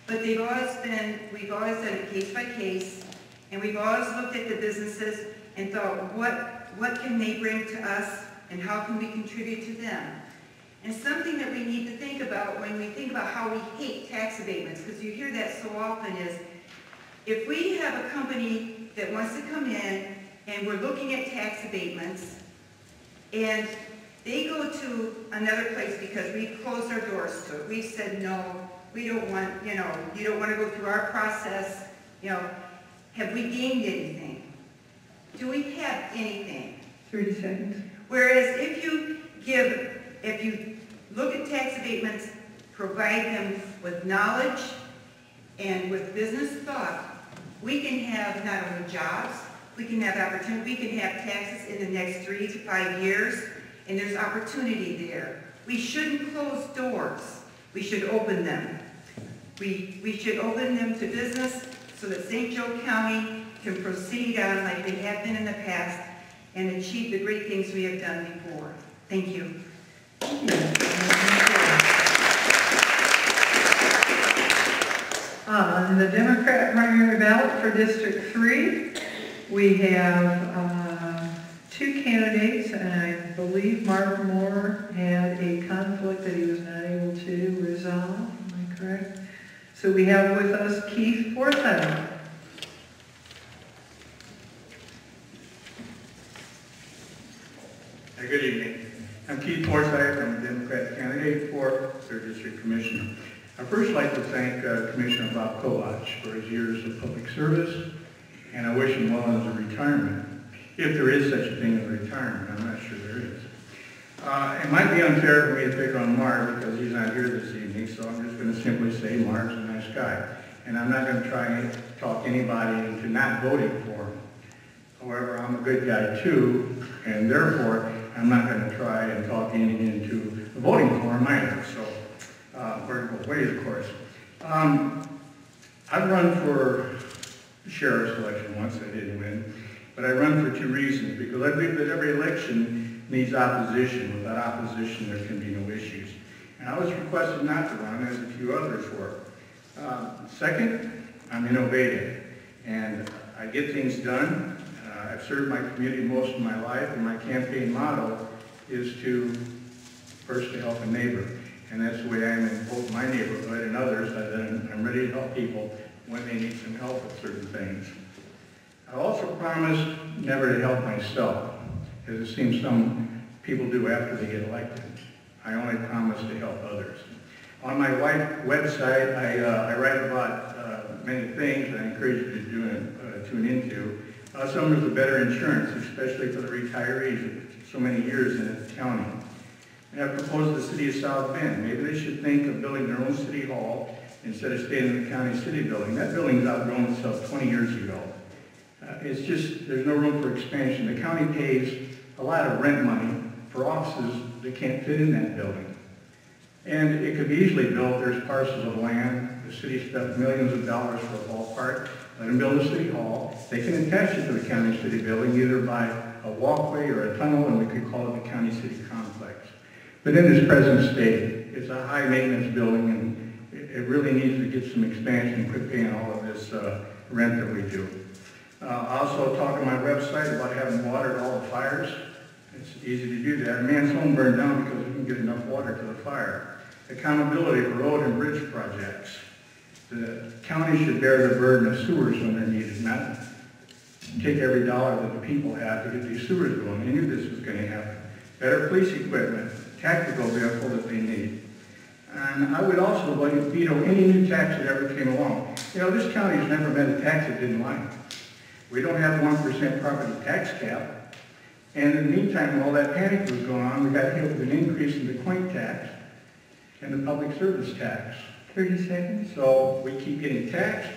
But we've always done it case by case, and we've always looked at the businesses and thought, what can they bring to us, and how can we contribute to them? And something that we need to think about when we think about how we hate tax abatements, because you hear that so often, is if we have a company that wants to come in and we're looking at tax abatements, and they go to another place because we've closed our doors to it. We've said, no, we don't want, you don't want to go through our process. Have we gained anything? Do we have anything? 30 seconds. Whereas if you look at tax abatements, provide them with knowledge and with business thought, we can have not only jobs, we can have opportunity, we can have taxes in the next 3 to 5 years, and there's opportunity there. We shouldn't close doors. We should open them. We should open them to business so that St. Joe County can proceed on like they have been in the past and achieve the great things we have done before. Thank you. On the Democrat primary ballot for District 3, we have 2 candidates, and I believe Mark Moore had a conflict that he was not able to resolve. Am I correct? So we have with us Keith Forsythe. Good evening. I'm Keith Forsythe. I'm a Democrat candidate for 3rd District Commissioner. I'd first like to thank Commissioner Bob Kovach for his years of public service, and I wish him well in his retirement. If there is such a thing as retirement, I'm not sure there is. It might be unfair for me to pick on Mark because he's not here this evening, so I'm just going to simply say Mark's a nice guy. And I'm not going to try and talk anybody into not voting for him. However, I'm a good guy too, and therefore I'm not going to try and talk anyone into voting for him either. So, we're both ways, of course. I've run for sheriff's election once. I didn't win. But I run for 2 reasons, because I believe that every election needs opposition. Without opposition, there can be no issues. And I was requested not to run, as a few others were. Second, I'm innovative, and I get things done. I've served my community most of my life, and my campaign motto is to first to help a neighbor. And that's the way I am in both my neighborhood and others. I'm ready to help people when they need some help with certain things. I also promised never to help myself, as it seems some people do after they get elected. I only promise to help others. On my website, I write about many things that I encourage you to tune into. Some of the better insurance, especially for the retirees, so many years in the county. And I've proposed the city of South Bend. Maybe they should think of building their own city hall instead of staying in the county city building. That building's outgrown itself 20 years ago. It's just, there's no room for expansion. The county pays a lot of rent money for offices that can't fit in that building. And it could be easily built. There's parcels of land. The city spent millions of dollars for a ballpark. Let them build a city hall. They can attach it to the county city building either by a walkway or a tunnel, and we could call it the county city complex. But in its present state, it's a high maintenance building, and it really needs to get some expansion and quit paying all of this rent that we do. I also talk on my website about having water at all the fires. It's easy to do that. A man's home burned down because we didn't get enough water to the fire. Accountability for road and bridge projects. The county should bear the burden of sewers when they're needed, not take every dollar that the people have to get these sewers going. They knew this was going to happen. Better police equipment, tactical vehicle that they need. And I would also veto any new tax that ever came along. You know, this county has never been a tax it didn't like. We don't have 1% property tax cap. And in the meantime, while that panic was going on, we got hit with an increase in the quaint tax and the public service tax. 30 seconds. So we keep getting taxed.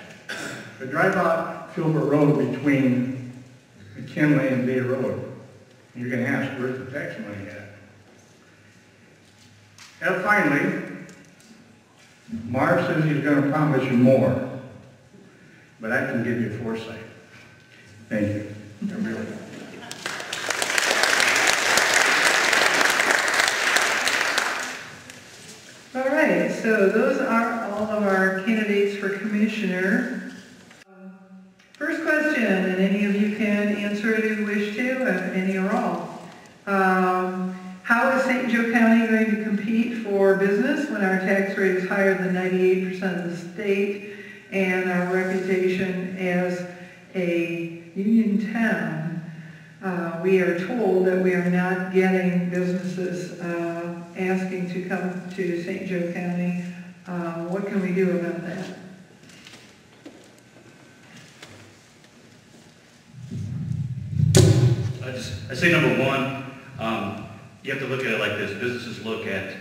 But drive out Filbert Road between McKinley and Bay Road. And you're going to ask, where's the tax money at? And finally, Mark says he's going to promise you more. But I can give you Forsythe. Thank you. Really. All right, so those are all of our candidates for commissioner. First question, and any of you can answer it if you wish to, any or all. How is St. Joe County going to compete for business when our tax rate is higher than 98% of the state and our reputation as a union town? We are told that we are not getting businesses asking to come to St. Joe County. What can we do about that? I say number one, you have to look at it like this. Businesses look at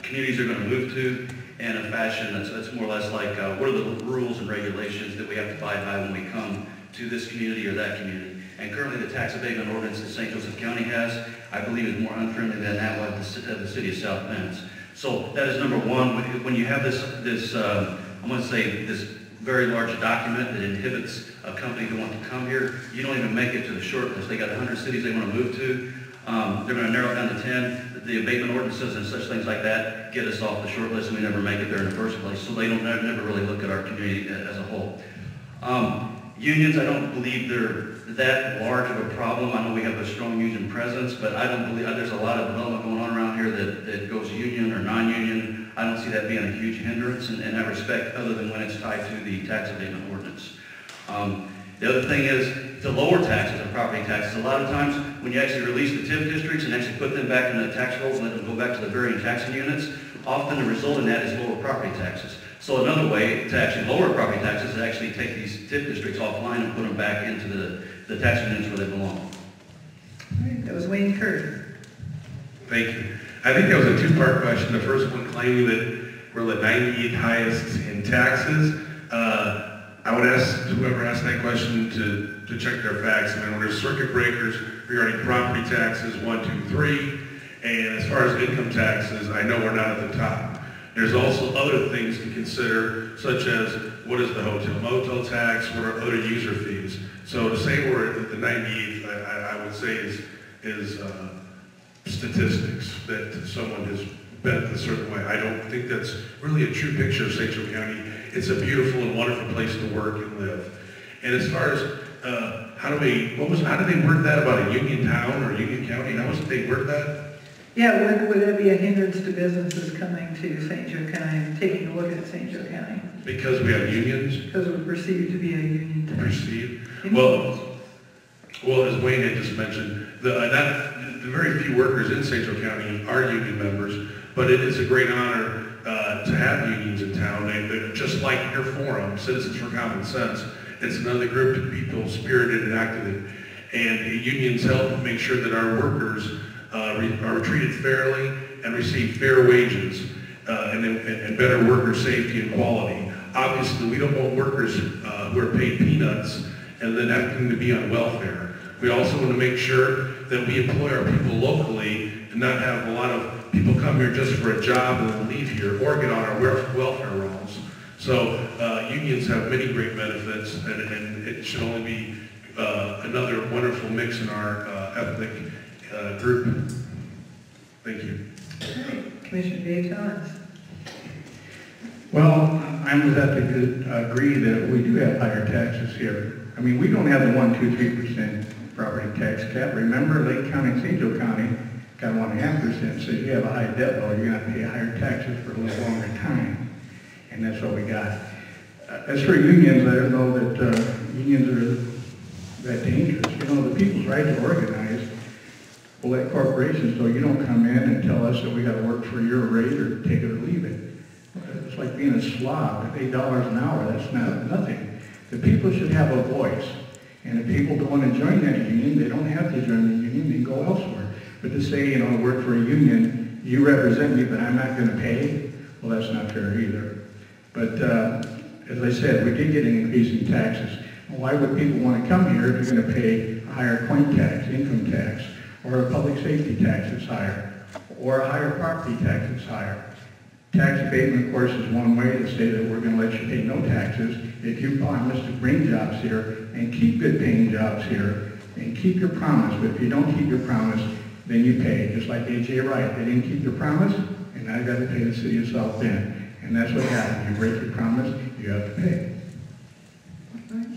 communities they're going to move to in a fashion that's more or less like what are the rules and regulations that we have to abide by when we come to this community or that community. And currently the tax abatement ordinance that St. Joseph County has, I believe is more unfriendly than that one the city of South Bend. So that is number one. When you have this I'm going to say this very large document that inhibits a company to want to come here, you don't even make it to the short list. They got 100 cities they want to move to. They're going to narrow it down to 10. The abatement ordinances and such things like that get us off the short list and we never make it there in the first place. So they don't never really look at our community as a whole. Unions, I don't believe they're that large of a problem. I know we have a strong union presence, but I don't believe there's a lot of development going on around here that goes union or non-union. I don't see that being a huge hindrance in that respect, other than when it's tied to the tax abatement ordinance. The other thing is to lower taxes and property taxes. A lot of times when you actually release the TIF districts and actually put them back in the tax rolls and let them go back to the varying taxing units, often the result in that is lower property taxes. So another way to actually lower property taxes is actually take these TIF districts offline and put them back into the taxing units where they belong. All right, that was Wayne Curry. Thank you. I think that was a two-part question. The first one claiming that we're the 98th highest in taxes. I would ask whoever asked that question to check their facts. I mean, when there's circuit breakers regarding property taxes, 1, 2, 3, and as far as income taxes, I know we're not at the top. There's also other things to consider, such as what is the hotel motel tax, what are other user fees. So to say we're at the 98th, I would say is is statistics that someone has bent a certain way. I don't think that's really a true picture of St. Joe County. It's a beautiful and wonderful place to work and live. And as far as how did they word that about a union town or union county? How did they word that? Yeah, would that be a hindrance to businesses coming to St. Joe County and taking a look at St. Joe County? Because we have unions? Because we're perceived to be a union town. Perceived? Well, as Wayne had just mentioned, the very few workers in St. Joe County are union members, but it is a great honor to have unions in town. They're just like your forum, Citizens for Common Sense. It's another group of people spirited and active, and unions help make sure that our workers are treated fairly and receive fair wages and better worker safety and quality. Obviously, we don't want workers who are paid peanuts and then having to be on welfare. We also want to make sure that we employ our people locally and not have a lot of people come here just for a job and then leave here or get on our welfare rolls. So unions have many great benefits, and it should only be another wonderful mix in our ethnic group. Thank you. Okay. Commissioner Dave. Well, I would have to agree that we do have higher taxes here. I mean, we don't have the 1%, 2%, 3% property tax cap. Remember, Lake County and St. Joe County got 1.5%, so if you have a high debt load, you're going to pay higher taxes for a little longer time. And that's what we got. As for unions, I don't know that unions are that dangerous. You know, the people's right to organize will let corporations know you don't come in and tell us that we got to work for your rate or take it or leave it. It's like being a slob at $8 an hour. That's not nothing. The people should have a voice. And if people don't want to join that union, they don't have to join the union. They can go elsewhere. But to say, you know, I work for a union, you represent me, but I'm not going to pay, well, that's not fair either. But as I said, we did get an increase in taxes. Why would people want to come here if you're going to pay a higher coin tax, income tax, or a public safety tax that's higher, or a higher property tax that's higher? Tax abatement, of course, is one way to say that we're going to let you pay no taxes if you promise to bring jobs here and keep good-paying jobs here and keep your promise. But if you don't keep your promise, then you pay. Just like A.J. Wright, they didn't keep their promise, and I got to pay the city of South Bend. And that's what happens. You break your promise, you have to pay.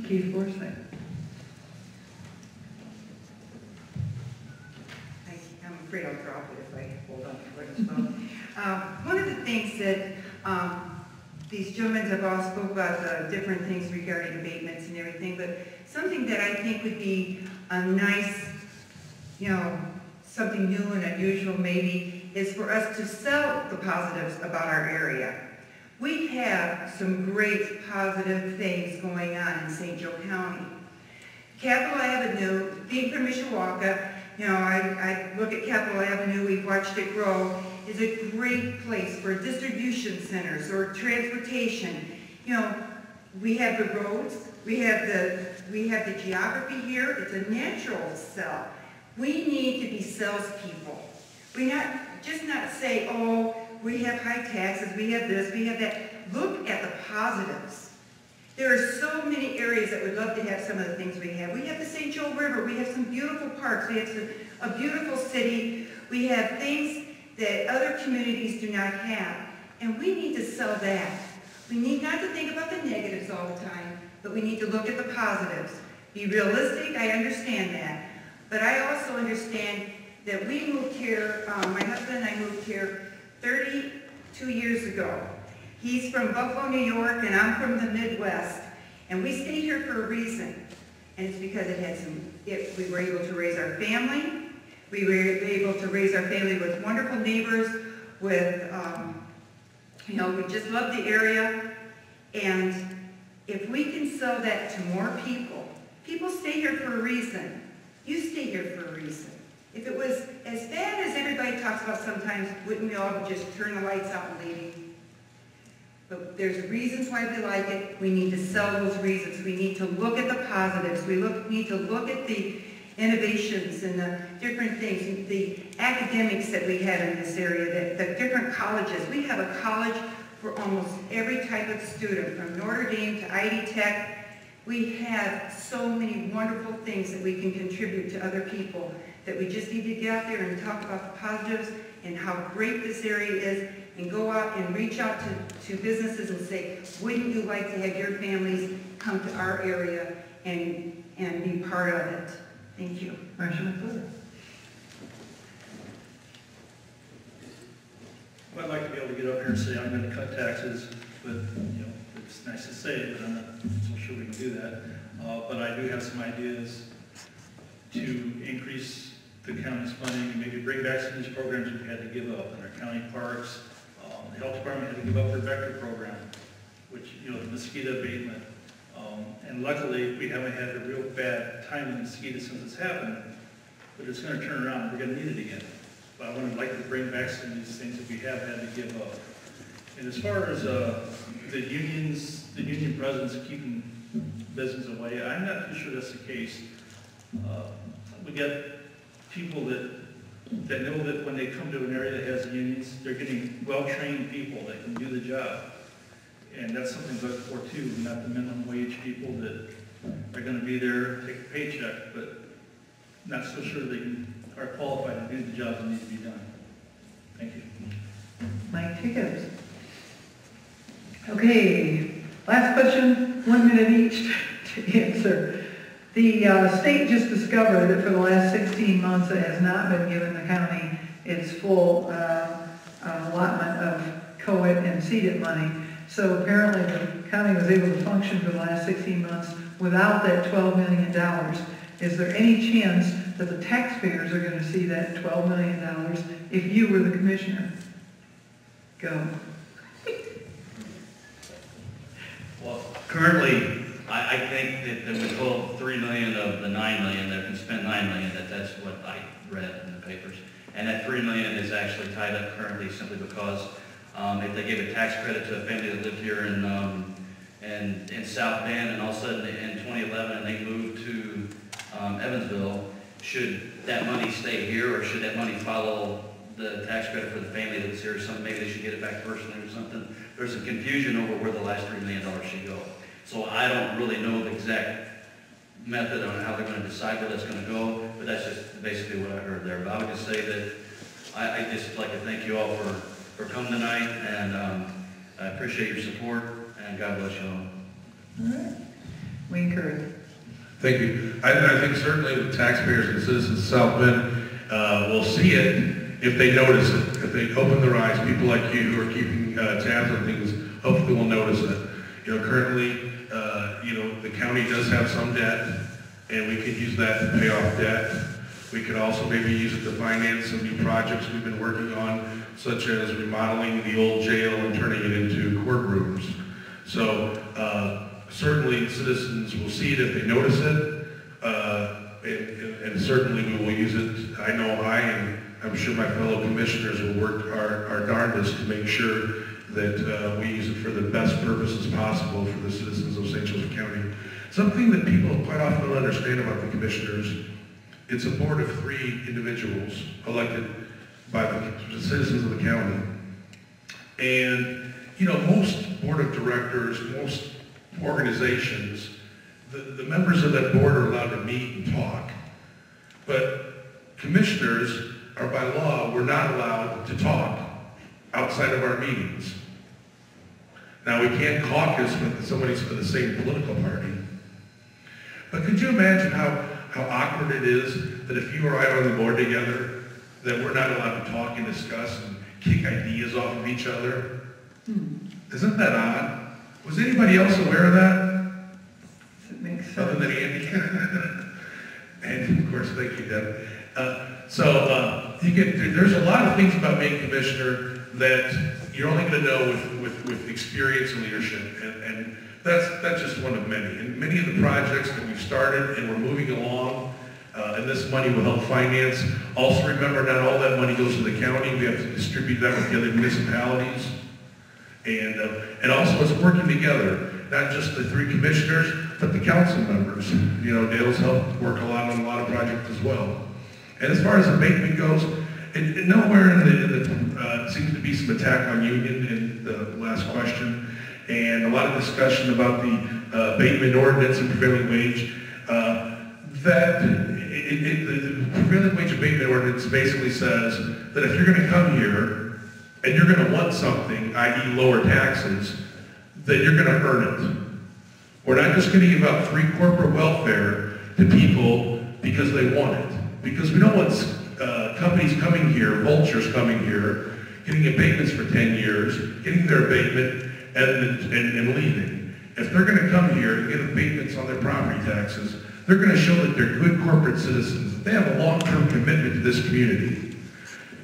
Keith Forsythe. I'm afraid I'll drop it if I hold on to it as well. One of the things that these gentlemen have all spoke about the different things regarding abatements and everything, but something that I think would be a nice, you know, something new and unusual maybe, is for us to sell the positives about our area. We have some great positive things going on in St. Joe County. Capitol Avenue, being from Mishawaka, you know, I look at Capitol Avenue, we've watched it grow, is a great place for distribution centers or transportation. You know, we have the roads, we have the geography here, it's a natural sell. We need to be salespeople. We not say, oh, we have high taxes, we have this, we have that. Look at the positives. There are so many areas that would love to have some of the things we have. We have the St. Joe River, we have some beautiful parks, we have a beautiful city, we have things that other communities do not have. And we need to sell that. We need not to think about the negatives all the time, but we need to look at the positives. Be realistic, I understand that. But I also understand that we moved here, my husband and I moved here 32 years ago. He's from Buffalo, New York, and I'm from the Midwest. And we stayed here for a reason. And it's because we were able to raise our family. We were able to raise our family with wonderful neighbors, with, you know, we just love the area. And if we can sell that to more people, people stay here for a reason. You stay here for a reason. If it was as bad as everybody talks about sometimes, wouldn't we all just turn the lights out and leave? But there's reasons why we like it. We need to sell those reasons. We need to look at the positives. We need to look at the innovations and the different things, the academics that we have in this area, the different colleges. We have a college for almost every type of student, from Notre Dame to ID Tech We have so many wonderful things that we can contribute to other people, that we just need to get out there and talk about the positives and how great this area is, and go out and reach out to businesses and say, wouldn't you like to have your families come to our area and be part of it? Thank you. Marsha McClure. Well, I'd like to be able to get up here and say I'm going to cut taxes, but, you know, it's nice to say it, but I'm not so sure we can do that. But I do have some ideas to increase the county's funding and maybe bring back some of these programs we had to give up in our county parks. The health department had to give up their vector program, which, you know, the mosquito abatement. And luckily, we haven't had a real bad time with mosquitoes since it's happened, but it's going to turn around. We're going to need it again. But I would like to bring back some of these things that we have had to give up. And as far as the union presidents keeping business away, I'm not too sure that's the case. We get people that know that when they come to an area that has unions, they're getting well-trained people that can do the job. And that's something to look for too, not the minimum wage people that are going to be there, take a paycheck, but not so sure they are qualified to do the jobs that need to be done. Thank you. Mike Higgins. Okay, last question, 1 minute each to answer. The state just discovered that for the last 16 months it has not been given the county its full allotment of COIT and CEDIT money. So apparently the county was able to function for the last 16 months without that $12 million. Is there any chance that the taxpayers are going to see that $12 million if you were the commissioner? Go. Well, currently, I think that we told $3 million of the $9 million, they can spend $9 million, that's what I read in the papers. And that $3 million is actually tied up currently simply because if they gave a tax credit to a family that lived here in South Bend, and all of a sudden in 2011 and they moved to Evansville, should that money stay here or should that money follow the tax credit for the family that's here? Maybe they should get it back personally or something. There's some confusion over where the last $3 million should go. So I don't really know the exact method on how they're going to decide where that's going to go, but that's just basically what I heard there. But I would just say that I just like to thank you all for coming tonight, and I appreciate your support, and God bless you all. All right. Wayne Curry. Thank you. I think certainly the taxpayers and citizens of South Bend will see it if they notice it. If they open their eyes, people like you who are keeping tabs on things, hopefully will notice it. You know, currently, the county does have some debt, and we could use that to pay off debt. We could also maybe use it to finance some new projects we've been working on, such as remodeling the old jail and turning it into courtrooms. So certainly citizens will see it if they notice it, and certainly we will use it. I know and I'm sure my fellow commissioners will work our darndest to make sure that we use it for the best purposes possible for the citizens of St. Joseph County. Something that people quite often don't understand about the commissioners, it's a board of 3 individuals elected by the citizens of the county. And, most board of directors, most organizations, the members of that board are allowed to meet and talk. But commissioners are by law, we're not allowed to talk outside of our meetings. Now, we can't caucus with somebody from the same political party. But could you imagine how awkward it is that if you or I are on the board together, that we're not allowed to talk and discuss and kick ideas off of each other? Isn't that odd? Was anybody else aware of that? Does it make sense? Other than Andy? And of course, thank you, Deb. There's a lot of things about being commissioner that you're only going to know with experience and leadership, and that's just one of many. And many of the projects that we've started and we're moving along, and this money will help finance. Also remember, not all that money goes to the county. We have to distribute that with the other municipalities. And also it's working together, not just the 3 commissioners, but the council members. Dale's helped work a lot on a lot of projects as well. And as far as abatement goes, nowhere in the seems to be some attack on union in the last question, and a lot of discussion about the abatement ordinance and prevailing wage, the prevailing wage abatement ordinance basically says that if you're going to come here and you're going to want something, i.e. lower taxes, then you're going to earn it. We're not just going to give out free corporate welfare to people because they want it. Because we don't want companies coming here, vultures coming here, getting abatements for 10 years, getting their abatement and leaving. If they're going to come here and get abatements on their property taxes, they're going to show that they're good corporate citizens. They have a long-term commitment to this community.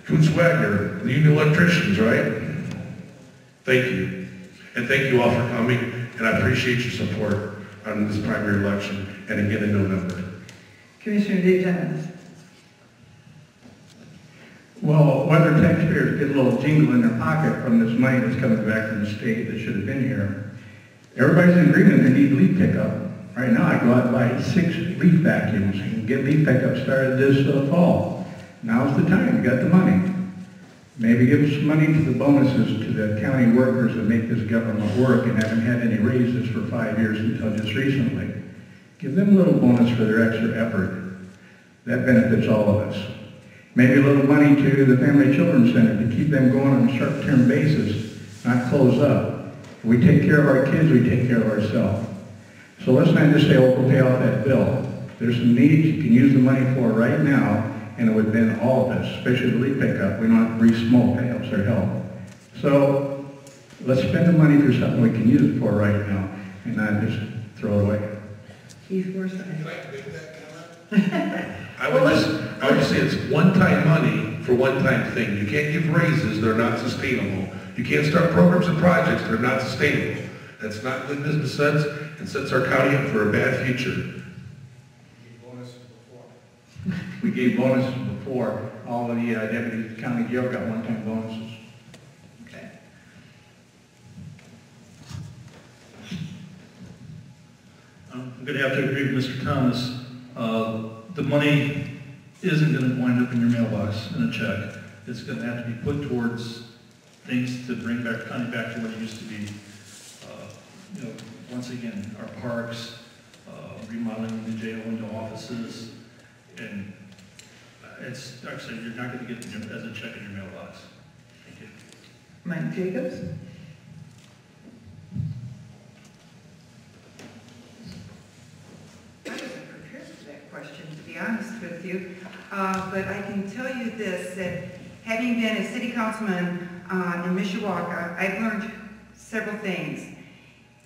Koontz Wagner, the union electricians, right? Thank you. And thank you all for coming, and I appreciate your support on this primary election, and again in November. Commissioner DeVon. Well, whether taxpayers get a little jingle in their pocket from this money that's coming back from the state that should have been here, everybody's in agreement they need leaf pickup. Right now, I go out and buy 6 leaf vacuums and get leaf pickup started this fall. Now's the time, you got the money. Maybe give some money to the bonuses to the county workers that make this government work and haven't had any raises for 5 years until just recently. Give them a little bonus for their extra effort. That benefits all of us. Maybe a little money to the Family Children's Center to keep them going on a short-term basis, not close up. If we take care of our kids, we take care of ourselves. So let's not just say, oh, we'll pay off that bill. There's some needs you can use the money for right now, and it would benefit all of us, especially the leaf pickup. We don't have to breathe smoke, that helps our health. So let's spend the money for something we can use it for right now, and not just throw it away. Keith Forsythe. I would just say it's one-time money for one-time thing. You can't give raises, they're not sustainable. You can't start programs and projects, they're not sustainable. That's not good business sense, and sets our county up for a bad future. We gave bonuses before. All of the deputies in the county jail got one-time bonuses. Okay. I'm going to have to agree with Mr. Thomas. The money isn't going to wind up in your mailbox in a check. It's going to have to be put towards things to bring back county back to what it used to be. Once again, our parks, remodeling the jail into offices, and it's actually, you're not going to get it as a check in your mailbox. Thank you. Mike Jacobs. I wasn't prepared for that question, to be honest with you. But I can tell you this, that having been a city councilman in Mishawaka, I've learned several things.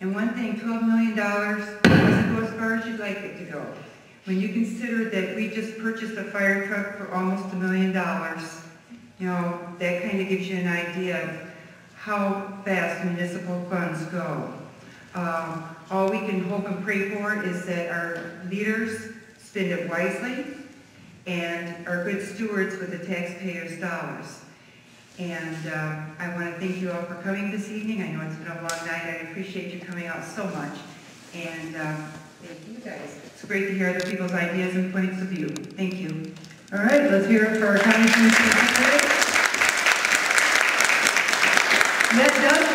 And one thing, $12 million doesn't go as far as you'd like it to go. When you consider that we just purchased a fire truck for almost $1 million, that kind of gives you an idea of how fast municipal funds go. All we can hope and pray for is that our leaders spend it wisely and are good stewards with the taxpayers' dollars. And I want to thank you all for coming this evening. I know it's been a long night. I appreciate you coming out so much. And thank you guys. It's great to hear other people's ideas and points of view. Thank you. All right, let's hear it for our county commissioner. That does